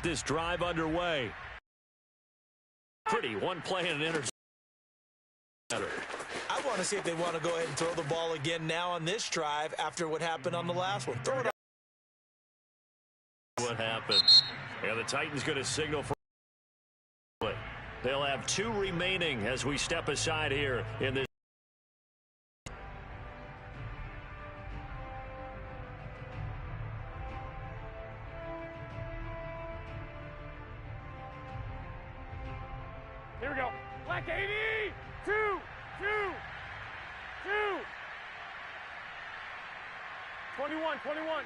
this drive underway. Pretty one play and an interception. I want to see if they want to go ahead and throw the ball again now on this drive after what happened on the last one. Throw it. What happens? Yeah, the Titans going to signal for. They'll have 2 remaining as we step aside here in this. Here we go. Black 80. 2, 2, 2. 21, 21.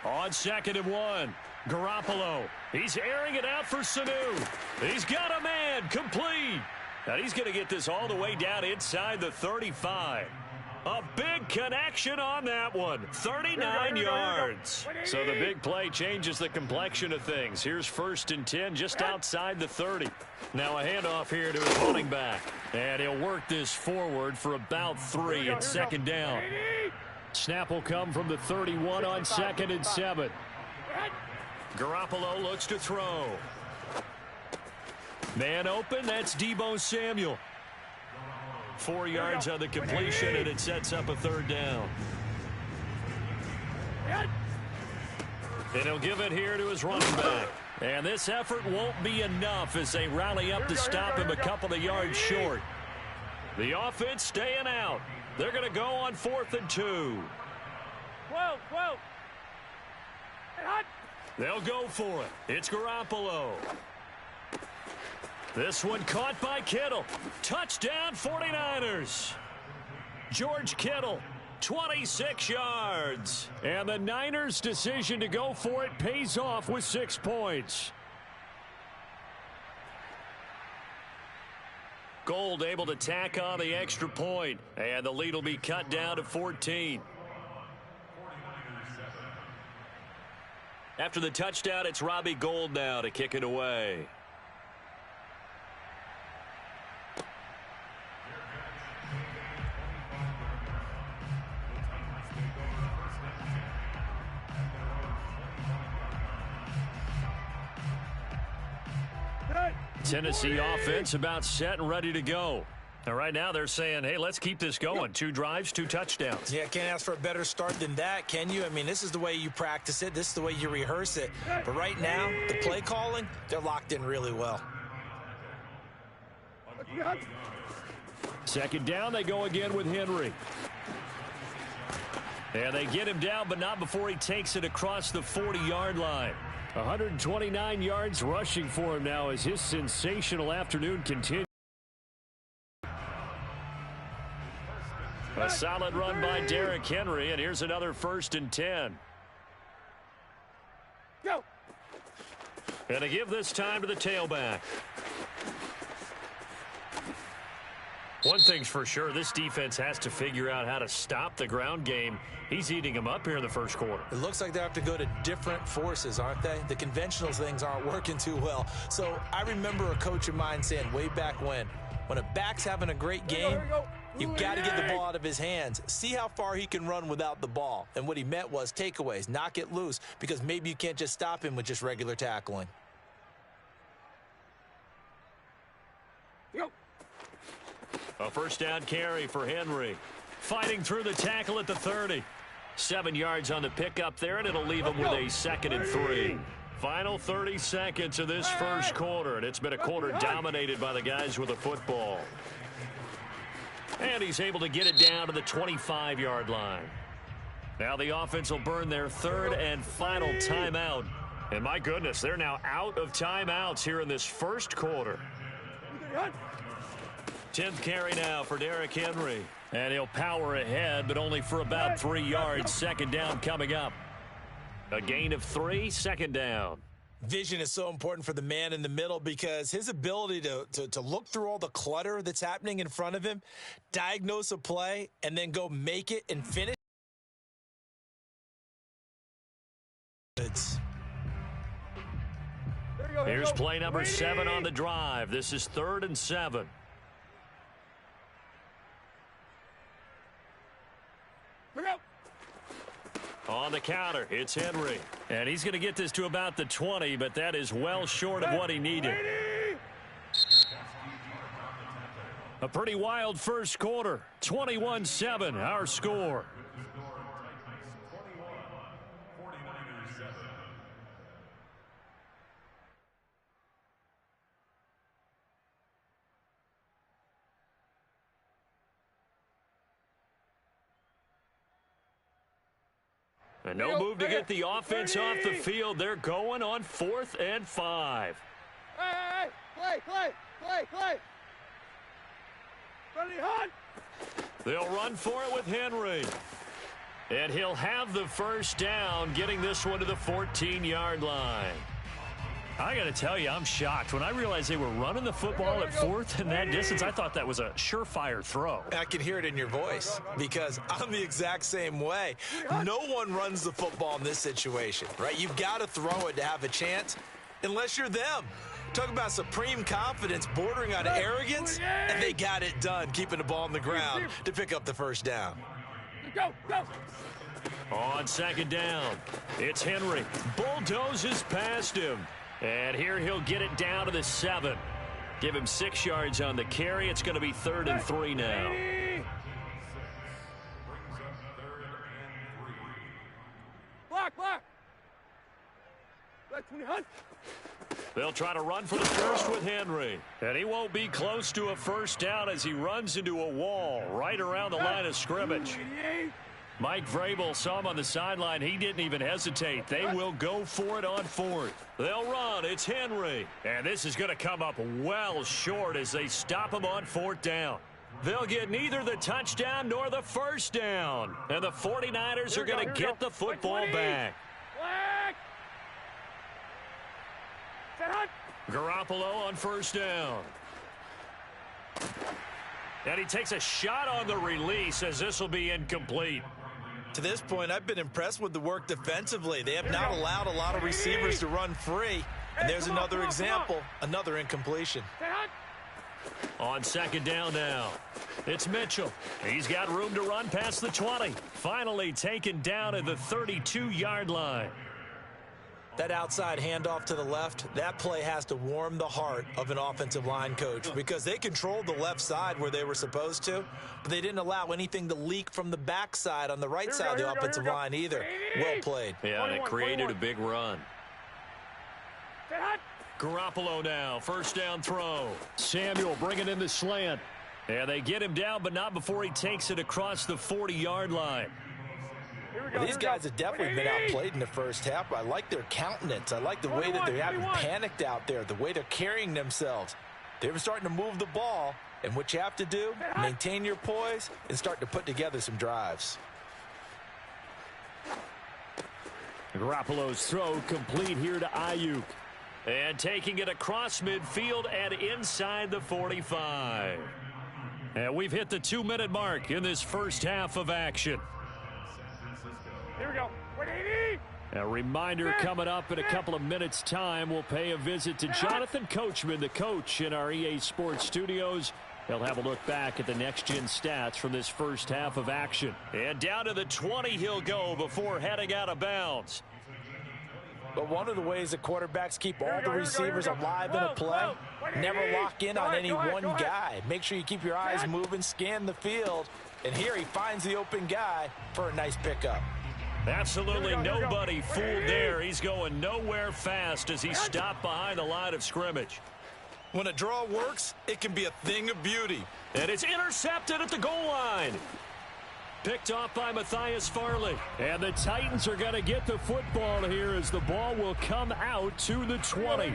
On 2nd and 1, Garoppolo. He's airing it out for Sanu. He's got a man complete. And he's going to get this all the way down inside the 35. A big connection on that one. 39 yards. So the big play changes the complexion of things. Here's 1st and 10 just outside the 30. Now a handoff here to his running back. And he'll work this forward for about 3 at 2nd down. Snap will come from the 31 on 2nd and 7. Garoppolo looks to throw. Man open, that's Deebo Samuel. 4 yards on the completion, and it sets up a 3rd down. And he'll give it here to his running back. And this effort won't be enough as they rally up to stop him a couple of yards short. The offense staying out. They're going to go on 4th and 2. 12, 12. They'll go for it. It's Garoppolo. This one caught by Kittle. Touchdown 49ers. George Kittle, 26 yards. And the Niners' decision to go for it pays off with 6 points. Gold able to tack on the extra point, and the lead will be cut down to 14. After the touchdown, it's Robbie Gould now to kick it away. Tennessee offense about set and ready to go. And right now they're saying, hey, let's keep this going. 2 drives, 2 touchdowns. Yeah, can't ask for a better start than that, can you? I mean, this is the way you practice it. This is the way you rehearse it. But right now, the play calling, they're locked in really well. 2nd down, they go again with Henry. And they get him down, but not before he takes it across the 40-yard line. 129 yards rushing for him now as his sensational afternoon continues. A solid run by Derrick Henry, and here's another 1st and 10. Go. And to give this time to the tailback. One thing's for sure, this defense has to figure out how to stop the ground game. He's eating them up here in the 1st quarter. It looks like they have to go to different forces, aren't they? The conventional things aren't working too well. So I remember a coach of mine saying way back when a back's having a great game, you've got to get the ball out of his hands. See how far he can run without the ball. And what he meant was takeaways, knock it loose, because maybe you can't just stop him with just regular tackling. A 1st down carry for Henry. Fighting through the tackle at the 30. 7 yards on the pickup there, and it'll leave him with a 2nd and 3. Final 30 seconds of this 1st quarter, and it's been a quarter dominated by the guys with the football. And he's able to get it down to the 25-yard line. Now the offense will burn their 3rd and final timeout. And my goodness, they're now out of timeouts here in this 1st quarter. 10th carry now for Derrick Henry. And he'll power ahead, but only for about 3 yards. 2nd down coming up. A gain of 3, 2nd down. Vision is so important for the man in the middle because his ability to look through all the clutter that's happening in front of him, diagnose a play, and then go make it and finish. Here's play number 7 on the drive. This is 3rd and 7. On the counter, it's Henry. And he's going to get this to about the 20, but that is well short of what he needed. A pretty wild first quarter. 21-7, our score. And no move to get the offense off the field. They're going on 4th and 5. Hey, play. Ready, hunt. They'll run for it with Henry. And he'll have the first down, getting this one to the 14-yard line. I got to tell you, I'm shocked. When I realized they were running the football at 4th and that distance, I thought that was a surefire throw. I can hear it in your voice because I'm the exact same way. No one runs the football in this situation, right? You've got to throw it to have a chance unless you're them. Talk about supreme confidence bordering on arrogance, and they got it done, keeping the ball on the ground to pick up the first down. Go. On 2nd down, it's Henry. Bulldozes past him. And here he'll get it down to the 7. Give him 6 yards on the carry. It's going to be 3rd and 3 now. Block. Let 20 hunt. They'll try to run for the first with Henry. And he won't be close to a first down as he runs into a wall right around the line of scrimmage. Mike Vrabel saw him on the sideline. He didn't even hesitate. They will go for it on 4th. They'll run. It's Henry. And this is going to come up well short as they stop him on 4th down. They'll get neither the touchdown nor the first down. And the 49ers are going to get the football back. Garoppolo on 1st down. And he takes a shot on the release as this will be incomplete. To this point, I've been impressed with the work defensively. They have not allowed a lot of receivers to run free. And there's another example, another incompletion. On 2nd down now, it's Mitchell. He's got room to run past the 20. Finally taken down at the 32-yard line. That outside handoff to the left, that play has to warm the heart of an offensive line coach because they controlled the left side where they were supposed to, but they didn't allow anything to leak from the backside on the right side of the offensive line either. Well played. Yeah, and it created a big run. Garoppolo now, 1st down throw. Samuel bringing in the slant. And they get him down, but not before he takes it across the 40-yard line. Well, these guys have definitely been outplayed in the first half. I like their countenance. I like the way that they haven't panicked out there, the way they're carrying themselves. They're starting to move the ball, and what you have to do, maintain your poise and start to put together some drives. Garoppolo's throw complete here to Ayuk. And taking it across midfield and inside the 45. And we've hit the 2-minute mark in this first half of action. Here we go. 180. A reminder coming up in a couple of minutes' time. We'll pay a visit to Jonathan Coachman, the coach in our EA Sports studios. He'll have a look back at the next-gen stats from this first half of action. And down to the 20 he'll go before heading out of bounds. But one of the ways that quarterbacks keep all the receivers alive in a play, never lock in on any one guy. Make sure you keep your eyes moving, scan the field. And here he finds the open guy for a nice pickup. Absolutely nobody fooled there. He's going nowhere fast as he stopped behind the line of scrimmage. When a draw works, it can be a thing of beauty. And it's intercepted at the goal line. Picked off by Matthias Farley. And the Titans are going to get the football here as the ball will come out to the 20.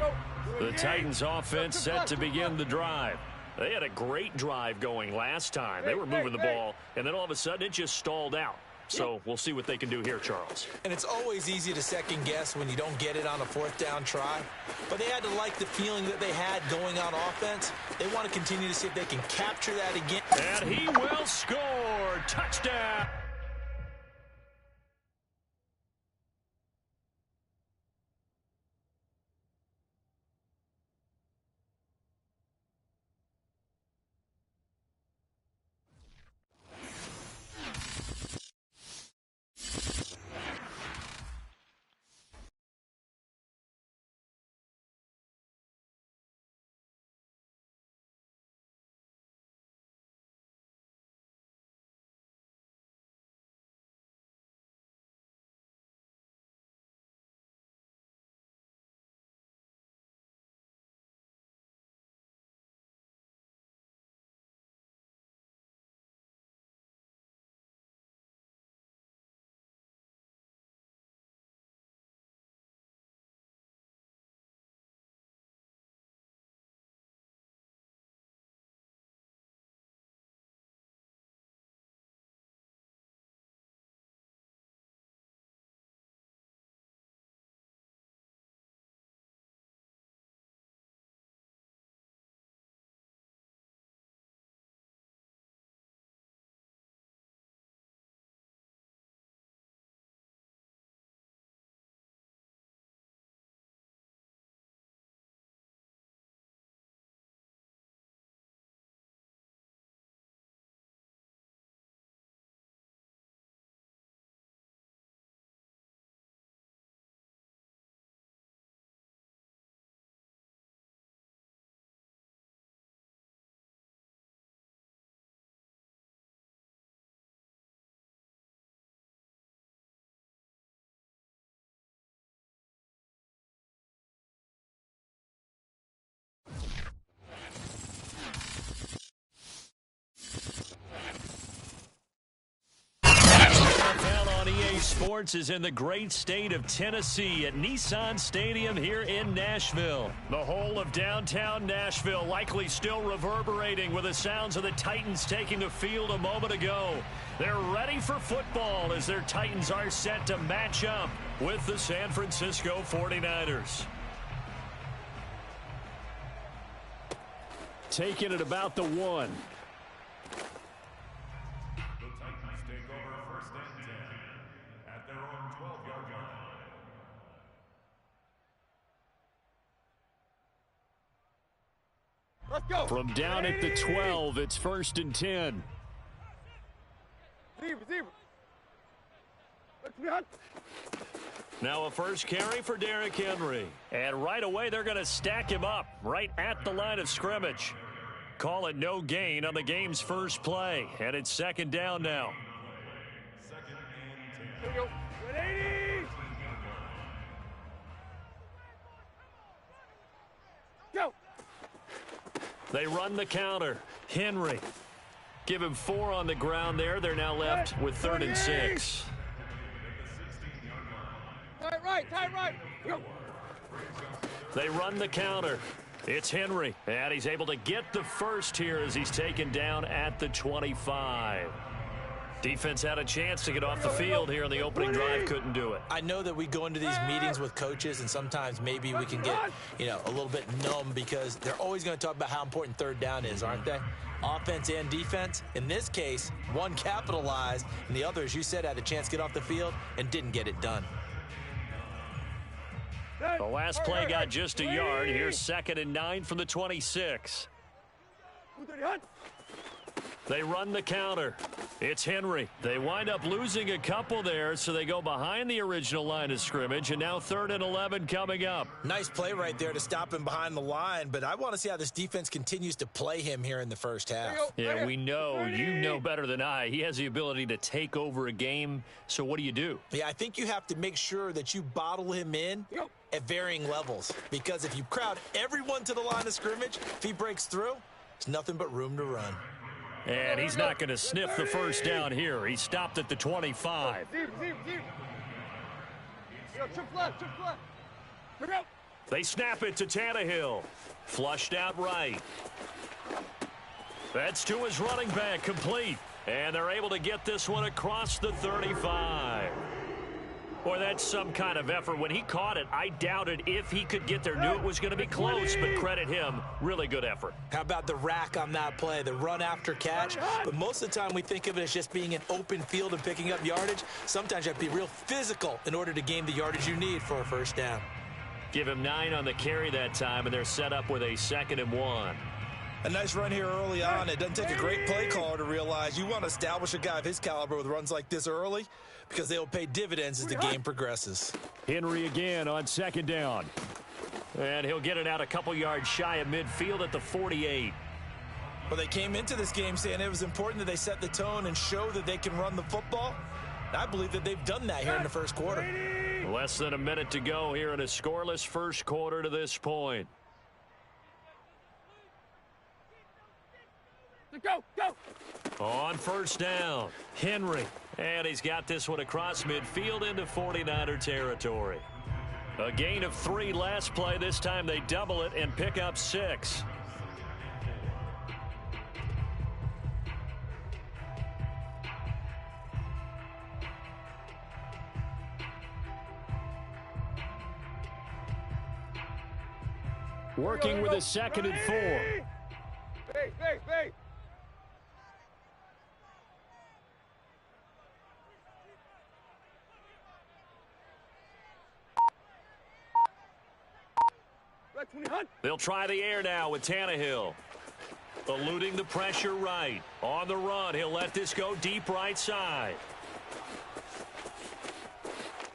The Titans offense set to begin the drive. They had a great drive going last time. They were moving the ball, and then all of a sudden it just stalled out. So we'll see what they can do here, Charles. And it's always easy to second guess when you don't get it on a 4th down try. But they had to like the feeling that they had going on offense. They want to continue to see if they can capture that again. And he will score. Touchdown. Sports is in the great state of Tennessee at Nissan Stadium here in Nashville. The whole of downtown Nashville likely still reverberating with the sounds of the Titans taking the field a moment ago. They're ready for football as their Titans are set to match up with the San Francisco 49ers. Taking it about the 1. Let's go. From down at the 12, it's 1st and 10. Now a first carry for Derrick Henry. And right away they're going to stack him up right at the line of scrimmage. Call it no gain on the game's first play. And it's 2nd down now. Here we go. 180. Go. They run the counter. Henry. Give him 4 on the ground there. They're now left with 3rd and 6. Tight right. Go. They run the counter. It's Henry. And he's able to get the first here as he's taken down at the 25. Defense had a chance to get off the field here in the opening drive. Couldn't do it. I know that we go into these meetings with coaches, and sometimes maybe we can get, a little bit numb because they're always going to talk about how important 3rd down is, aren't they? Offense and defense. In this case, one capitalized, and the other, as you said, had a chance to get off the field and didn't get it done. The last play got just a yard. Here's 2nd and 9 from the 26. They run the counter. It's Henry. They wind up losing a couple there, so they go behind the original line of scrimmage, and now 3rd and 11 coming up. Nice play right there to stop him behind the line, but I want to see how this defense continues to play him here in the first half. Yeah, we know. You know better than I. He has the ability to take over a game, so what do you do? Yeah, I think you have to make sure that you bottle him in at varying levels, because if you crowd everyone to the line of scrimmage, if he breaks through, there's nothing but room to run. And he's not going to sniff the first down here. He stopped at the 25. They snap it to Tannehill. Flushed out right. That's to his running back, complete. And they're able to get this one across the 35. Boy, that's some kind of effort. When he caught it, I doubted if he could get there. Knew it was going to be close, but credit him. Really good effort. How about the rack on that play, the run after catch? But most of the time we think of it as just being an open field and picking up yardage. Sometimes you have to be real physical in order to gain the yardage you need for a first down. Give him 9 on the carry that time, and they're set up with a 2nd and 1. A nice run here early on. It doesn't take a great play caller to realize you want to establish a guy of his caliber with runs like this early, because they'll pay dividends as the game progresses. Henry again on 2nd down. And he'll get it out a couple yards shy of midfield at the 48. Well, they came into this game saying it was important that they set the tone and show that they can run the football. And I believe that they've done that here in the first quarter. Less than a minute to go here in a scoreless first quarter to this point. Go. On 1st down, Henry. And he's got this one across midfield into 49er territory. A gain of 3 last play. This time they double it and pick up 6. Working with a 2nd and 4. Hey. They'll try the air now with Tannehill. Eluding the pressure right. On the run, he'll let this go deep right side.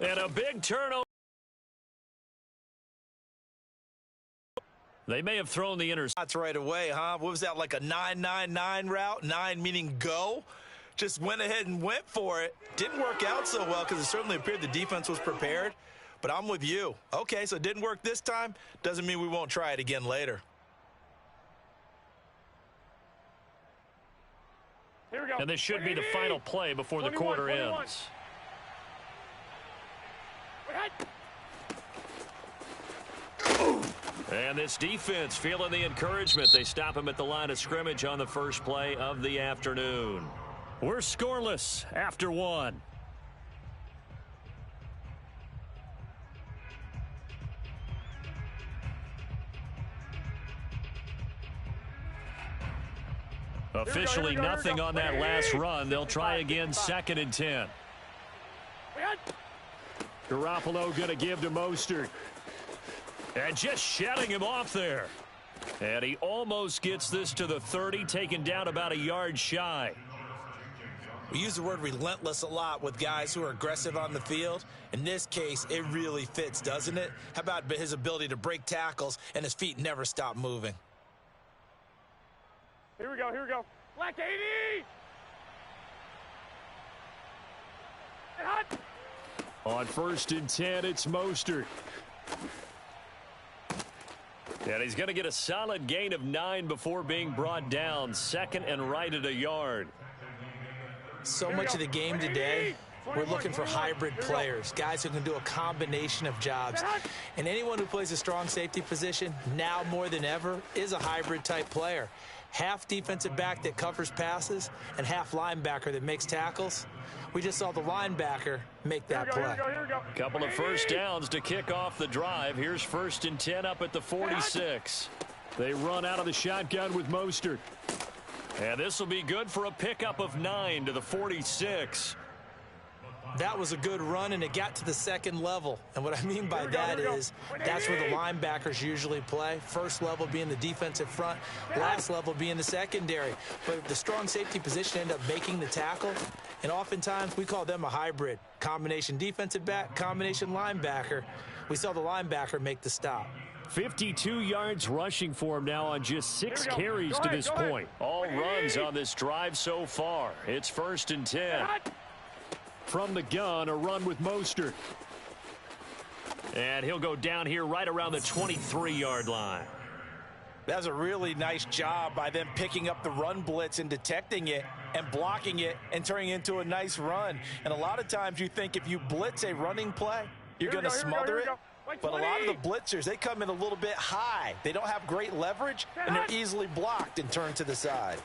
And a big turnover. They may have thrown the interception. That's right away, huh? What was that, like a 9-9-9 route? 9 meaning go? Just went ahead and went for it. Didn't work out so well because it certainly appeared the defense was prepared. But I'm with you. Okay, so it didn't work this time. Doesn't mean we won't try it again later. Here we go. And this should be the final play before the quarter ends. And this defense feeling the encouragement. They stop him at the line of scrimmage on the first play of the afternoon. We're scoreless after one. Officially nothing on that last run. They'll try again, 2nd and 10. Garoppolo going to give to Mostert. And just shutting him off there. And he almost gets this to the 30, taken down about a yard shy. We use the word relentless a lot with guys who are aggressive on the field. In this case, it really fits, doesn't it? How about his ability to break tackles and his feet never stop moving? Here we go, here we go. Black 80! And hot! On 1st and 10, it's Mostert. And he's going to get a solid gain of 9 before being brought down. 2nd and right at a yard. So much of the game today, we're looking for hybrid players, guys who can do a combination of jobs. And anyone who plays a strong safety position, now more than ever, is a hybrid type player. Half defensive back that covers passes and half linebacker that makes tackles. We just saw the linebacker make that play. Couple of first downs to kick off the drive. Here's 1st and 10 up at the 46. They run out of the shotgun with Mostert. And this will be good for a pickup of 9 to the 46. That was a good run, and it got to the 2nd level. And what I mean by that is that's where the linebackers usually play. First level being the defensive front, last level being the secondary. But the strong safety position ended up making the tackle, and oftentimes we call them a hybrid. Combination defensive back, combination linebacker. We saw the linebacker make the stop. 52 yards rushing for him now on just 6 carries to this point. All runs on this drive so far. It's 1st and 10. From the gun, a run with Mostert. And he'll go down here right around the 23-yard line. That was a really nice job by them picking up the run blitz and detecting it and blocking it and turning it into a nice run. And a lot of times you think if you blitz a running play, you're going to smother it. But a lot of the blitzers, they come in a little bit high. They don't have great leverage, and they're easily blocked and turned to the side.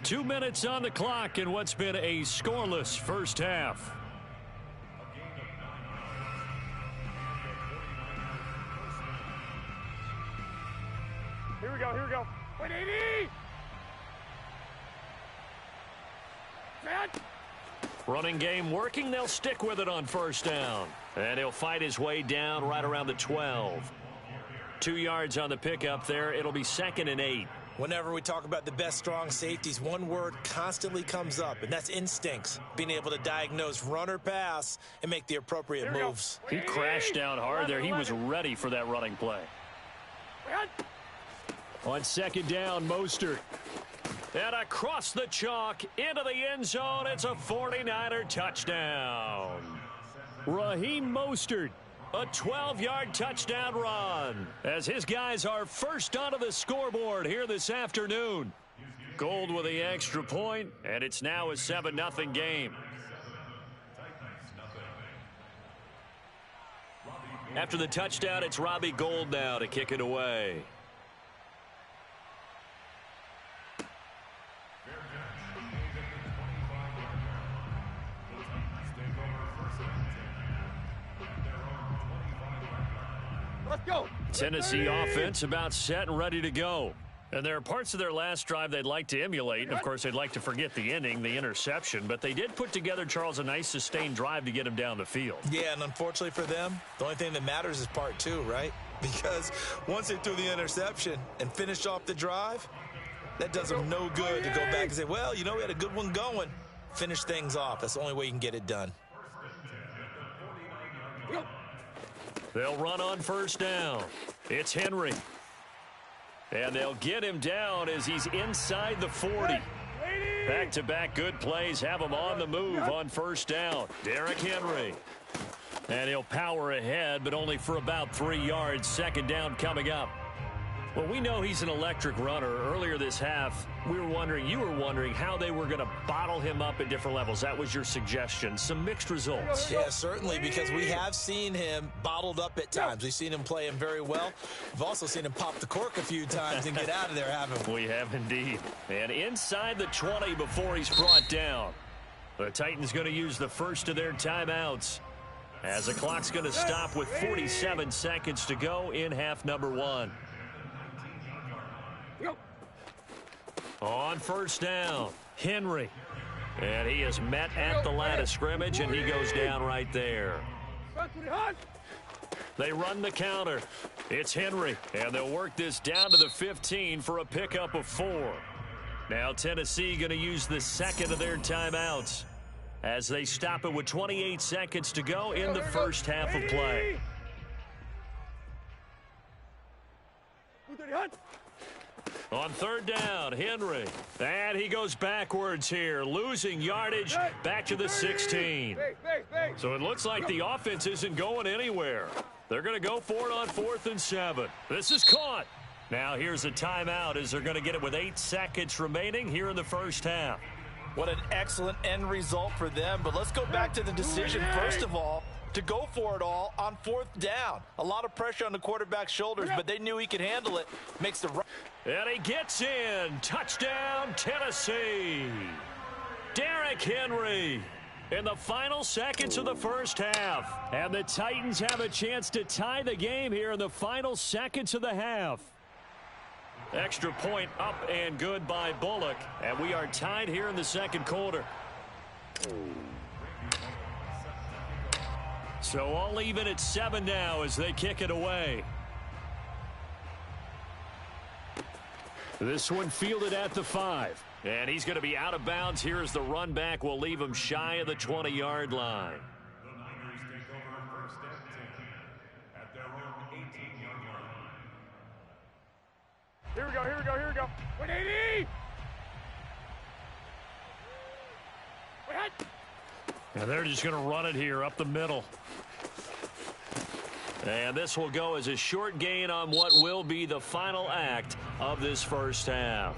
2 minutes on the clock in what's been a scoreless first half. Here we go, here we go. 180! Running game working. They'll stick with it on 1st down. And he'll fight his way down right around the 12. 2 yards on the pickup there. It'll be 2nd and 8. Whenever we talk about the best strong safeties, one word constantly comes up, and that's instincts. Being able to diagnose run or pass and make the appropriate moves. He crashed down hard there. He was ready for that running play. On 2nd down, Mostert. And across the chalk into the end zone. It's a 49er touchdown. Raheem Mostert. A 12-yard touchdown run as his guys are first onto the scoreboard here this afternoon. Gold with the extra point, and it's now a 7-0 game. After the touchdown, it's Robbie Gould now to kick it away. Let's go. Tennessee offense about set and ready to go. And there are parts of their last drive they'd like to emulate. And, of course, they'd like to forget the ending, the interception. But they did put together, Charles, a nice sustained drive to get him down the field. Yeah, and unfortunately for them, the only thing that matters is part 2, right? Because once they threw the interception and finished off the drive, that does them no good to go back and say, well, you know, we had a good one going. Finish things off. That's the only way you can get it done. They'll run on 1st down. It's Henry. And they'll get him down as he's inside the 40. Back-to-back good plays have him on the move on 1st down. Derrick Henry. And he'll power ahead, but only for about 3 yards. 2nd down coming up. Well, we know he's an electric runner. Earlier this half, you were wondering how they were going to bottle him up at different levels. That was your suggestion. Some mixed results. Yeah, certainly, because we have seen him bottled up at times. We've seen him play him very well. We've also seen him pop the cork a few times and get out of there, haven't we? We have indeed. And inside the 20 before he's brought down. The Titans going to use the first of their timeouts, as the clock's going to stop with 47 seconds to go in half number 1. On first down, Henry. And he is met at the line of scrimmage, and he goes down right there. They run the counter. It's Henry, and they'll work this down to the 15 for a pickup of 4. Now Tennessee going to use the second of their timeouts as they stop it with 28 seconds to go in the first half of play. On third down, Henry. And he goes backwards here, losing yardage back to the 16. So it looks like the offense isn't going anywhere. They're going to go for it on 4th and 7. This is caught. Now here's a timeout as they're going to get it with 8 seconds remaining here in the first half. What an excellent end result for them. But let's go back to the decision, first of all, to go for it all on 4th down. A lot of pressure on the quarterback's shoulders, but they knew he could handle it. Makes the right. And he gets in. Touchdown, Tennessee. Derrick Henry in the final seconds of the first half. And the Titans have a chance to tie the game here in the final seconds of the half. Extra point up and good by Bullock. And we are tied here in the second quarter. So all even at 7 now as they kick it away. This one fielded at the 5. And he's going to be out of bounds here as the run back will leave him shy of the 20-yard line. The Niners take over first and 10 at their own 18-yard line. Here we go, here we go, here we go. 180! And they're just going to run it here up the middle. And this will go as a short gain on what will be the final act of this first half.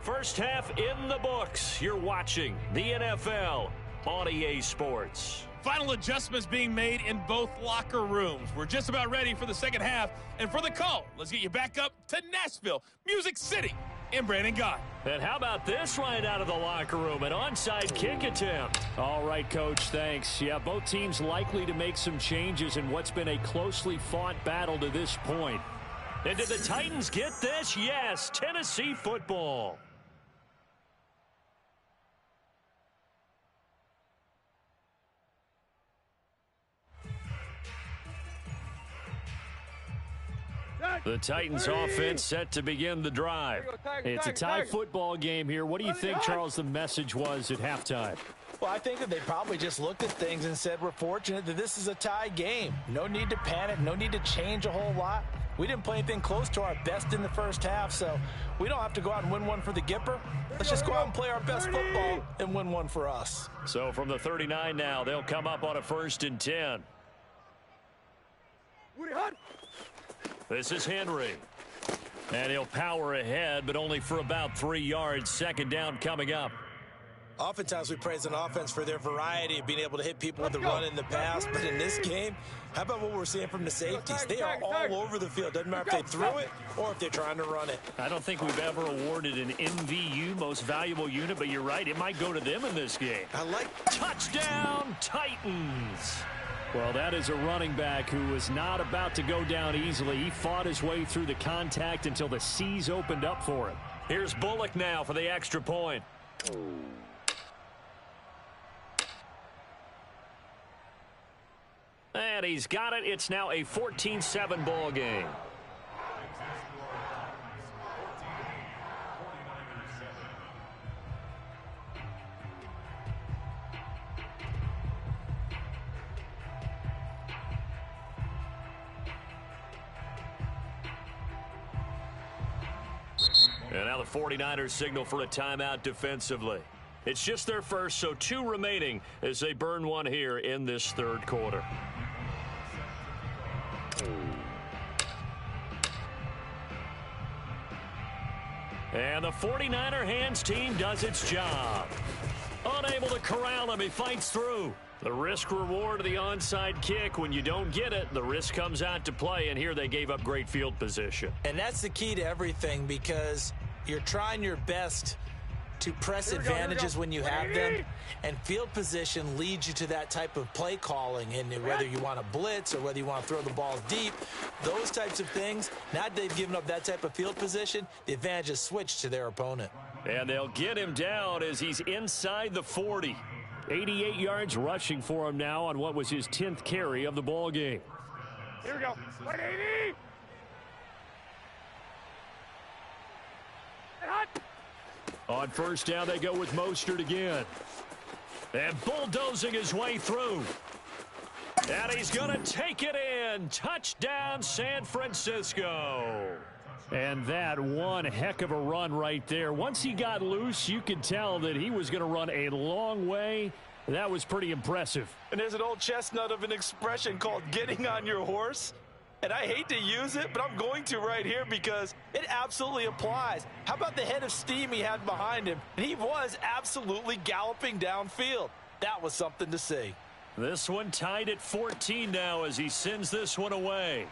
First half in the books. You're watching the NFL on EA Sports. Final adjustments being made in both locker rooms. We're just about ready for the second half. And for the call, let's get you back up to Nashville, Music City, and Brandon Gott. And how about this right out of the locker room? An onside kick attempt. All right, Coach, thanks. Yeah, both teams likely to make some changes in what's been a closely fought battle to this point. And did the Titans get this? Yes, Tennessee football. The Titans offense set to begin the drive. It's a tie football game here. What do you think, Charles, the message was at halftime? Well, I think that they probably just looked at things and said, we're fortunate that this is a tie game. No need to panic. No need to change a whole lot. We didn't play anything close to our best in the first half, so we don't have to go out and win one for the Gipper. Let's just go out and play our best football and win one for us. So from the 39 now, they'll come up on a 1st and 10. This is Henry. And he'll power ahead, but only for about 3 yards. Second down coming up. Oftentimes we praise an offense for their variety of being able to hit people with the run in the pass. But in this game, how about what we're seeing from the safeties? They are all over the field. Doesn't matter if they threw it or if they're trying to run it. I don't think we've ever awarded an MVU, most valuable unit, but you're right. It might go to them in this game. I like touchdown Titans. Well, that is a running back who was not about to go down easily. He fought his way through the contact until the seas opened up for him. Here's Bullock now for the extra point. And he's got it. It's now a 14-7 ball game. And now the 49ers signal for a timeout defensively. It's just their first, so 2 remaining as they burn one here in this third quarter. And the 49er hands team does its job. Unable to corral him, he fights through. The risk reward of the onside kick. When you don't get it, the risk comes out to play, and here they gave up great field position. And that's the key to everything, because you're trying your best to press advantages when you have them, and field position leads you to that type of play calling. And whether you want to blitz or whether you want to throw the ball deep, those types of things, now that they've given up that type of field position, the advantage is switched to their opponent. And they'll get him down as he's inside the 40. 88 yards rushing for him now on what was his 10th carry of the ball game. Here we go. 180. And hot. On first down, they go with Mostert again. And bulldozing his way through. And he's going to take it in. Touchdown, San Francisco. And that one heck of a run right there. Once he got loose, you could tell that he was going to run a long way. That was pretty impressive. And there's an old chestnut of an expression called getting on your horse. And I hate to use it, but I'm going to right here because it absolutely applies. How about the head of steam he had behind him? And he was absolutely galloping downfield. That was something to see. This one tied at 14 now as he sends this one away.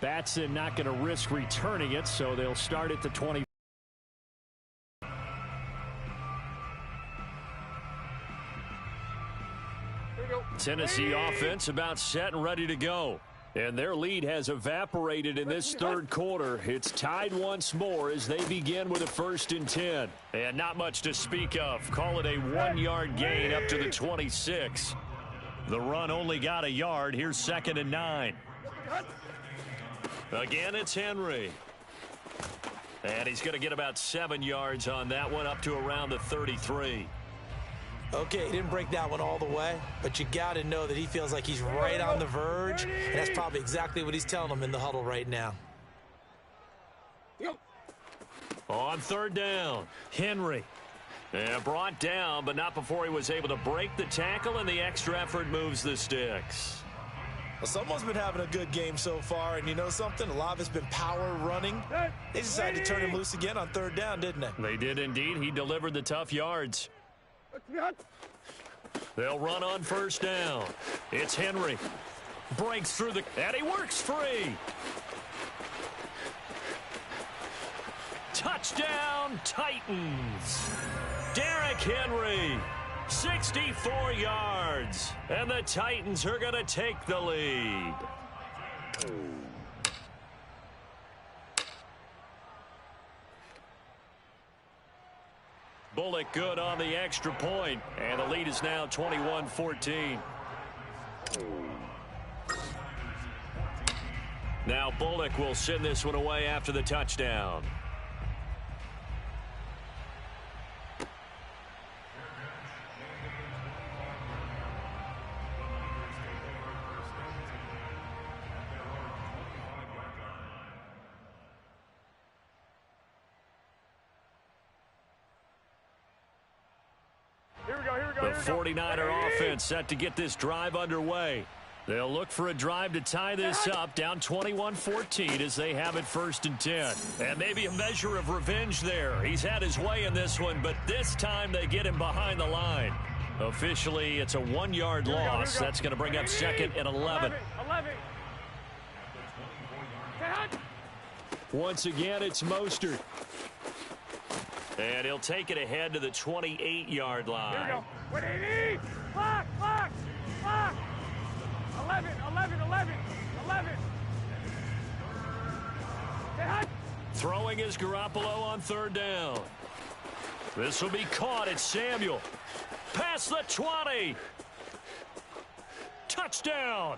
Batson not going to risk returning it, so they'll start at the 20. Tennessee offense about set and ready to go. And their lead has evaporated in this third quarter. It's tied once more as they begin with a 1st and 10. And not much to speak of. Call it a 1-yard gain up to the 26. The run only got a yard. Here's 2nd and 9. Again, it's Henry. And he's going to get about 7 yards on that one, up to around the 33. Okay, he didn't break that one all the way, but you got to know that he feels like he's right on the verge, and that's probably exactly what he's telling them in the huddle right now. On 3rd down, Henry. And brought down, but not before he was able to break the tackle, and the extra effort moves the sticks. Well, someone's been having a good game so far, and you know something? A lot of it's been power running. They decided to turn him loose again on 3rd down, didn't they? They did indeed. He delivered the tough yards. They'll run on 1st down. It's Henry. Breaks through the... And he works free. Touchdown, Titans. Derrick Henry, 64 yards. And the Titans are going to take the lead. Bullock good on the extra point, and the lead is now 21-14. Now Bullock will send this one away after the touchdown. The 49er offense set to get this drive underway. They'll look for a drive to tie this up, down 21-14 as they have it 1st and 10. And maybe a measure of revenge there. He's had his way in this one, but this time they get him behind the line. Officially, it's a 1-yard loss. That's going to bring up 2nd and 11. Once again, it's Mostert. And he'll take it ahead to the 28-yard line. Here we go. 180. Clock. 11. Throwing is Garoppolo on 3rd down. This will be caught. It's Samuel. Past the 20. Touchdown.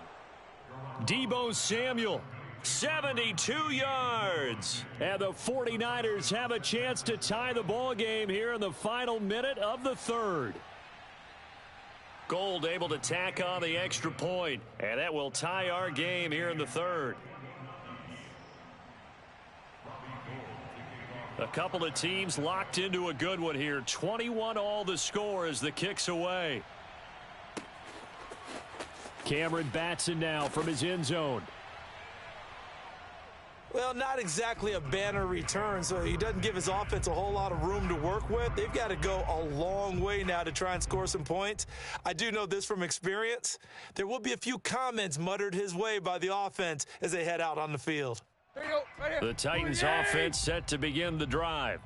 Deebo Samuel. 72 yards. And the 49ers have a chance to tie the ball game here in the final minute of the 3rd. Gold able to tack on the extra point, and that will tie our game here in the 3rd. A couple of teams locked into a good one here. 21-all the score as the kick's away. Cameron Batson now from his end zone. Well, not exactly a banner return, so he doesn't give his offense a whole lot of room to work with. They've got to go a long way now to try and score some points. I do know this from experience. There will be a few comments muttered his way by the offense as they head out on the field. There you go, right here. The Titans offense set to begin the drive.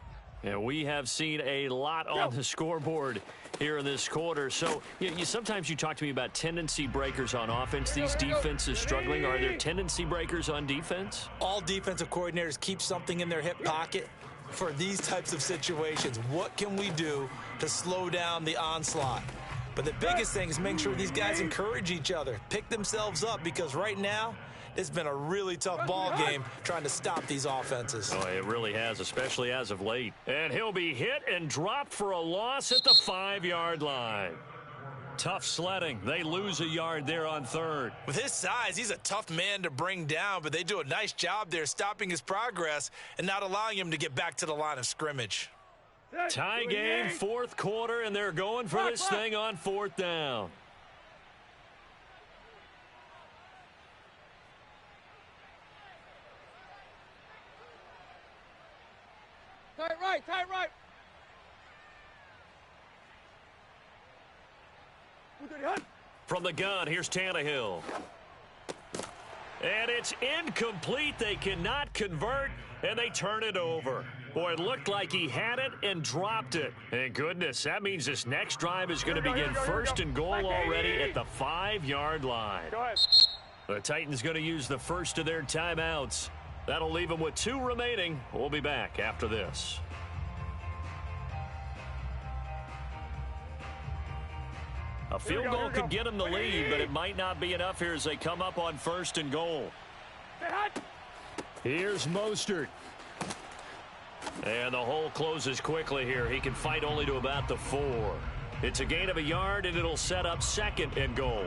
And we have seen a lot on the scoreboard here in this quarter. So sometimes you talk to me about tendency breakers on offense. These defenses struggling. Are there tendency breakers on defense? All defensive coordinators keep something in their hip pocket for these types of situations. What can we do to slow down the onslaught? But the biggest thing is make sure these guys encourage each other, pick themselves up, because right now it's been a really tough ball game trying to stop these offenses. Oh, it really has, especially as of late. And he'll be hit and dropped for a loss at the 5-yard line. Tough sledding. They lose a yard there on third. With his size, he's a tough man to bring down, but they do a nice job there stopping his progress and not allowing him to get back to the line of scrimmage. Tie game, fourth quarter, and they're going for this thing on fourth down. Tight right, tight right. From the gun, here's Tannehill. And it's incomplete. They cannot convert, and they turn it over. Boy, it looked like he had it and dropped it. And goodness, that means this next drive is going to begin first and goal already at the 5-yard line. Go ahead. The Titans going to use the first of their timeouts. That'll leave them with 2 remaining. We'll be back after this. A field goal could get them the lead, but it might not be enough here as they come up on first and goal. Here's Mostert. And the hole closes quickly here. He can fight only to about the 4. It's a gain of a yard, and it'll set up second and goal.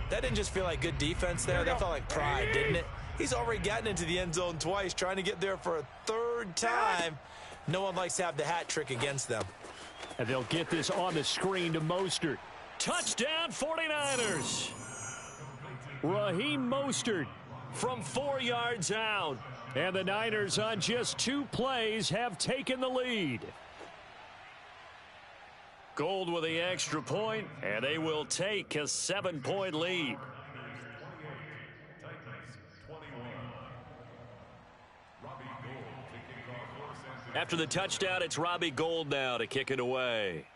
That didn't just feel like good defense there. That felt like pride, didn't it? He's already gotten into the end zone twice, trying to get there for a 3rd time. No one likes to have the hat trick against them. And they'll get this on the screen to Mostert. Touchdown 49ers. Raheem Mostert from 4 yards out. And the Niners on just 2 plays have taken the lead. Gold with the extra point, and they will take a 7-point lead. After the touchdown, it's Robbie Gould now to kick it away.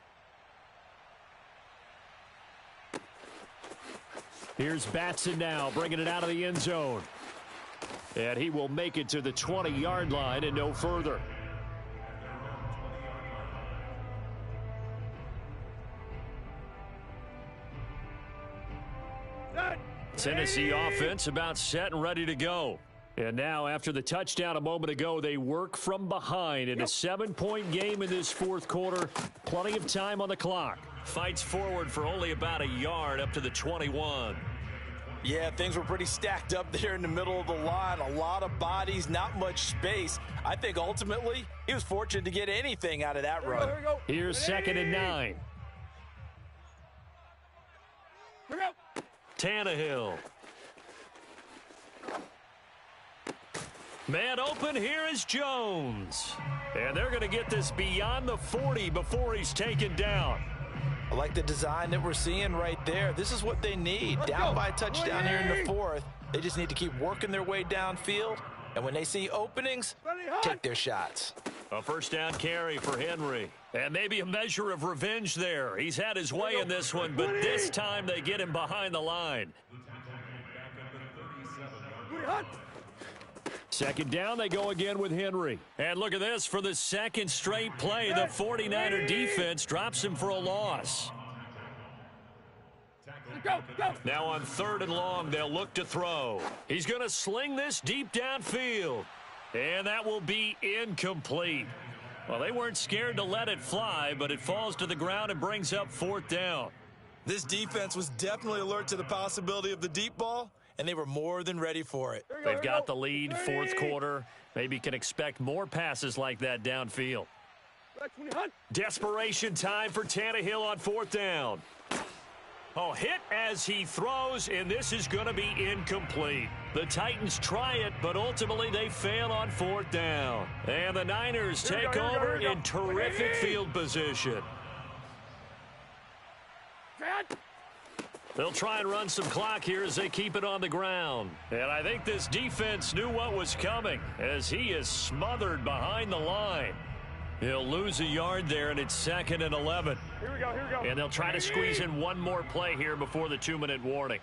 Here's Batson now, bringing it out of the end zone. And he will make it to the 20-yard line and no further. Tennessee offense about set and ready to go. And now, after the touchdown a moment ago, they work from behind in a 7-point game in this fourth quarter. Plenty of time on the clock. Fights forward for only about a yard up to the 21. Yeah, things were pretty stacked up there in the middle of the line. A lot of bodies, not much space. I think ultimately he was fortunate to get anything out of that run. Here's 2nd and 9. Tannehill. Man open, here is Jones. And they're going to get this beyond the 40 before he's taken down. I like the design that we're seeing right there. This is what they need. Down by a touchdown here in the 4th. They just need to keep working their way downfield. And when they see openings, take their shots. A first down carry for Henry. And maybe a measure of revenge there. He's had his way in this one, but this time they get him behind the line. 2nd down, they go again with Henry. And look at this, for the 2nd straight play, the 49er defense drops him for a loss. Now on 3rd and long, they'll look to throw. He's going to sling this deep downfield. And that will be incomplete. Well, they weren't scared to let it fly, but it falls to the ground and brings up 4th down. This defense was definitely alert to the possibility of the deep ball, and they were more than ready for it. They've got the lead, 4th quarter. Maybe can expect more passes like that downfield. Desperation time for Tannehill on 4th down. Oh, hit as he throws, and this is going to be incomplete. The Titans try it, but ultimately they fail on 4th down. And the Niners take over in terrific field position. They'll try and run some clock here as they keep it on the ground. And I think this defense knew what was coming as he is smothered behind the line. He'll lose a yard there, and it's 2nd and 11. Here we go. And they'll try to squeeze in one more play here before the 2-minute warning.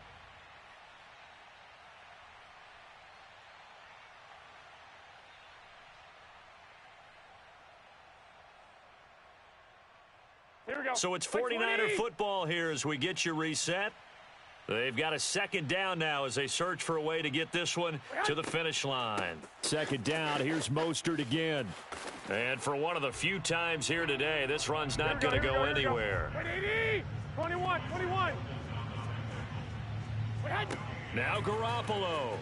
Here we go. So it's 49er football here as we get you reset. They've got a 2nd down now as they search for a way to get this one to the finish line. 2nd down, here's Mostert again. And for one of the few times here today, this run's not going to go anywhere. 21. Now Garoppolo.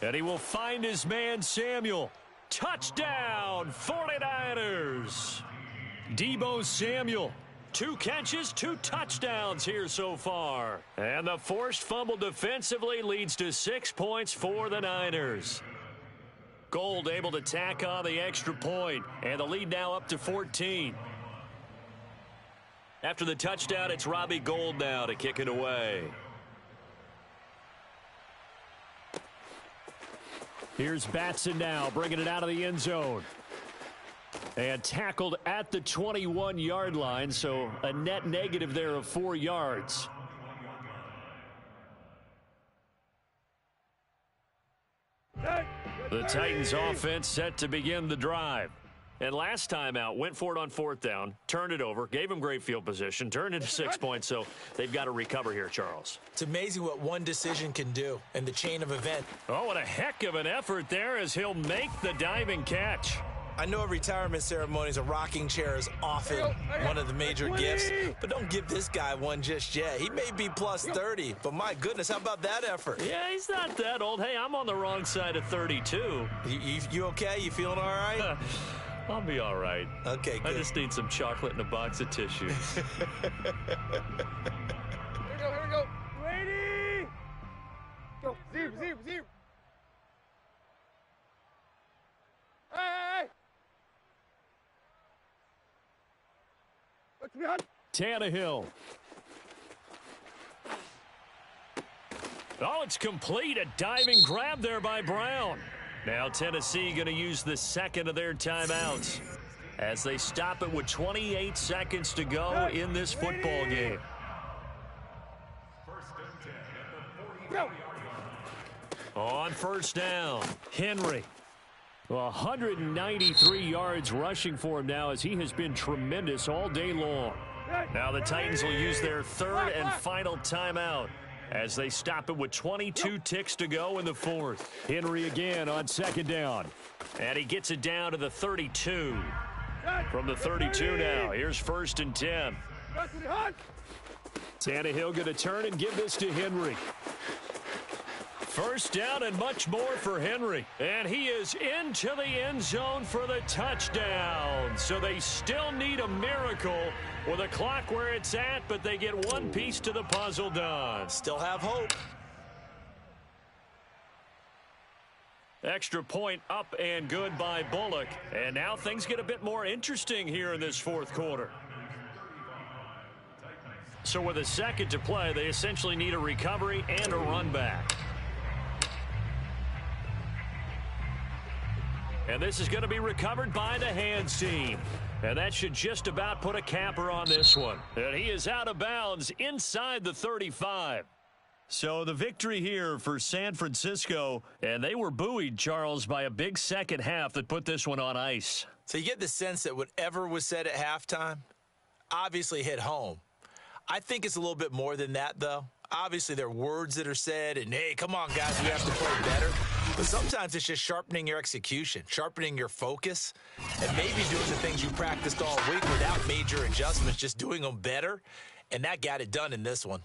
And he will find his man Samuel. Touchdown, 49ers. Deebo Samuel. 2 catches, 2 touchdowns here so far. And the forced fumble defensively leads to 6 points for the Niners. Gold able to tack on the extra point, and the lead now up to 14. After the touchdown, it's Robbie Gould now to kick it away. Here's Batson now, bringing it out of the end zone. And tackled at the 21-yard line, so a net negative there of 4 yards. The Titans offense set to begin the drive. And last time out, went for it on 4th down, turned it over, gave him great field position, turned into 6 points, so they've got to recover here, Charles. It's amazing what one decision can do in the chain of event. Oh, what a heck of an effort there as he'll make the diving catch. I know at retirement ceremonies, a rocking chair is often one of the major gifts, but don't give this guy one just yet. He may be plus 30, but my goodness, how about that effort? Yeah, he's not that old. Hey, I'm on the wrong side of 32. You okay? You feeling all right? I'll be all right. Okay, good. I just need some chocolate and a box of tissues. Here we go. Lady! Go. Zero. Hey! What's behind? Tannehill. Oh, it's complete. A diving grab there by Brown. Now Tennessee going to use the 2nd of their timeouts as they stop it with 28 seconds to go in this football game. On 1st down, Henry. 193 yards rushing for him now as he has been tremendous all day long. Now the Titans will use their 3rd and final timeout as they stop it with 22 ticks to go in the 4th. Henry again on 2nd down. And he gets it down to the 32. From the 32 now, here's 1st and 10. Tannehill going to turn and give this to Henry. 1st down and much more for Henry. And he is into the end zone for the touchdown. So they still need a miracle with a clock where it's at, but they get one piece to the puzzle done. Still have hope. Extra point up and good by Bullock. And now things get a bit more interesting here in this 4th quarter. So with a 2nd to play, they essentially need a recovery and a run back. And this is going to be recovered by the hands team. And that should just about put a capper on this one. And he is out of bounds inside the 35. So the victory here for San Francisco, and they were buoyed, Charles, by a big second half that put this one on ice. So you get the sense that whatever was said at halftime obviously hit home. I think it's a little bit more than that, though. Obviously, there are words that are said, and, hey, come on, guys, we have to play better. But sometimes it's just sharpening your execution, sharpening your focus, and maybe doing the things you practiced all week without major adjustments, just doing them better. And that got it done in this one.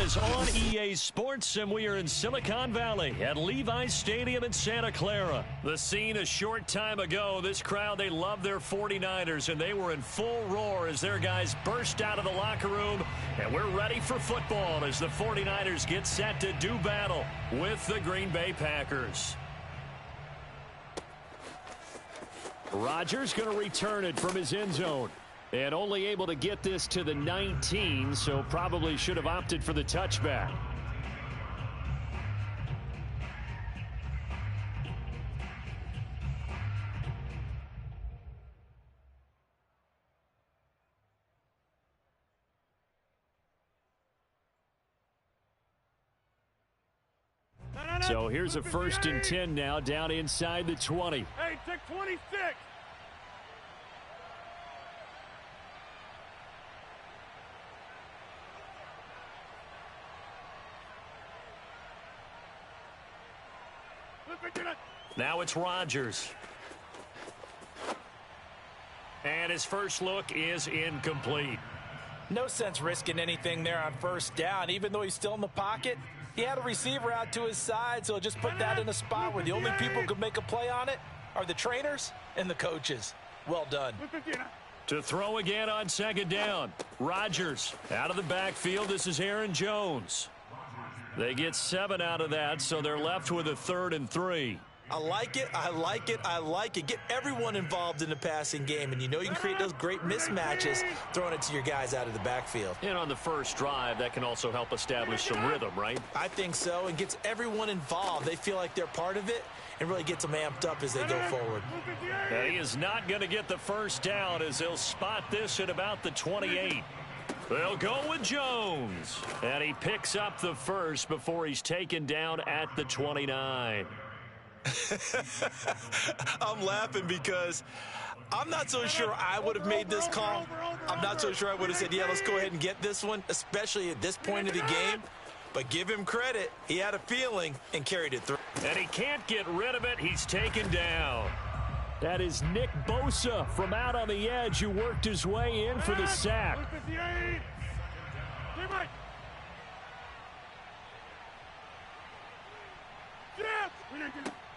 is on EA Sports, and we are in Silicon Valley at Levi's Stadium in Santa Clara. The scene a short time ago. This crowd, they love their 49ers, and they were in full roar as their guys burst out of the locker room. And we're ready for football as the 49ers get set to do battle with the Green Bay Packers. Rodgers going to return it from his end zone. And only able to get this to the 19, so probably should have opted for the touchback. So here's a 1st and 10 now down inside the 20. Hey, check 26. Now it's Rodgers. And his first look is incomplete. No sense risking anything there on 1st down. Even though he's still in the pocket, he had a receiver out to his side, so just put that in a spot where the only people who could make a play on it are the trainers and the coaches. Well done. To throw again on 2nd down. Rodgers out of the backfield. This is Aaron Jones. They get 7 out of that, so they're left with a 3rd and 3. I like it. I like it. I like it. Get everyone involved in the passing game, and you know you can create those great mismatches throwing it to your guys out of the backfield. And on the first drive, that can also help establish some rhythm, right? I think so, and gets everyone involved. They feel like they're part of it and really gets them amped up as they go forward. And he is not going to get the 1st down as he'll spot this at about the 28. They'll go with Jones. And he picks up the 1st before he's taken down at the 29. I'm laughing because I'm not so sure I would have made this call. I'm not so sure I would have said, yeah, let's go ahead and get this one, especially at this point of the game. But give him credit. He had a feeling and carried it through. And he can't get rid of it. He's taken down. That is Nick Bosa from out on the edge who worked his way in for the sack.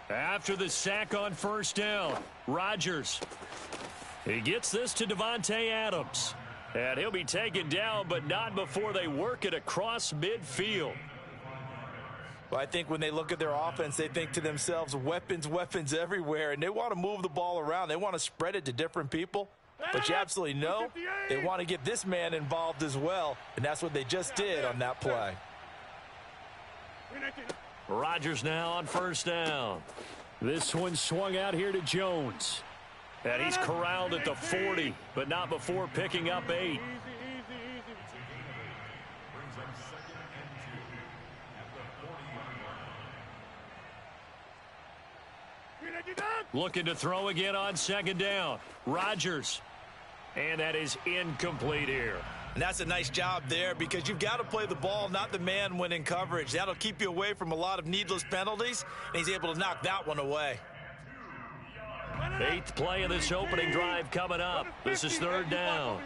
After the sack on 1st down, Rodgers. He gets this to Devontae Adams. And he'll be taken down, but not before they work it across midfield. Well, I think when they look at their offense, they think to themselves, weapons, weapons everywhere, and they want to move the ball around. They want to spread it to different people. But you absolutely know they want to get this man involved as well, and that's what they just did on that play. Rodgers now on 1st down. This one swung out here to Jones. And he's corralled at the 40, but not before picking up 8. Looking to throw again on 2nd down. Rodgers. And that is incomplete here. And that's a nice job there because you've got to play the ball, not the man when in coverage. That'll keep you away from a lot of needless penalties, and he's able to knock that one away. 8th play of this opening drive coming up. This is 3rd down.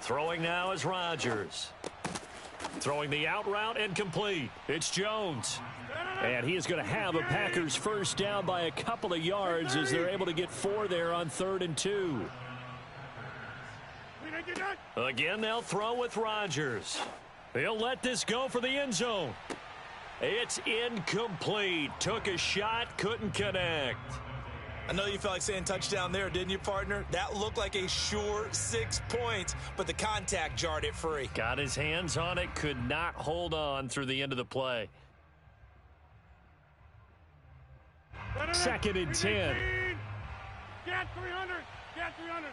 Throwing now is Rodgers. Throwing the out route and complete. It's Jones. And he is going to have a Packers 1st down by a couple of yards as they're able to get 4 there on 3rd and 2. Again, they'll throw with Rodgers. He'll let this go for the end zone. It's incomplete. Took a shot, couldn't connect. I know you felt like saying touchdown there, didn't you, partner? That looked like a sure 6 points, but the contact jarred it free. Got his hands on it, could not hold on through the end of the play. 2nd and 10. Get 300. Get 300.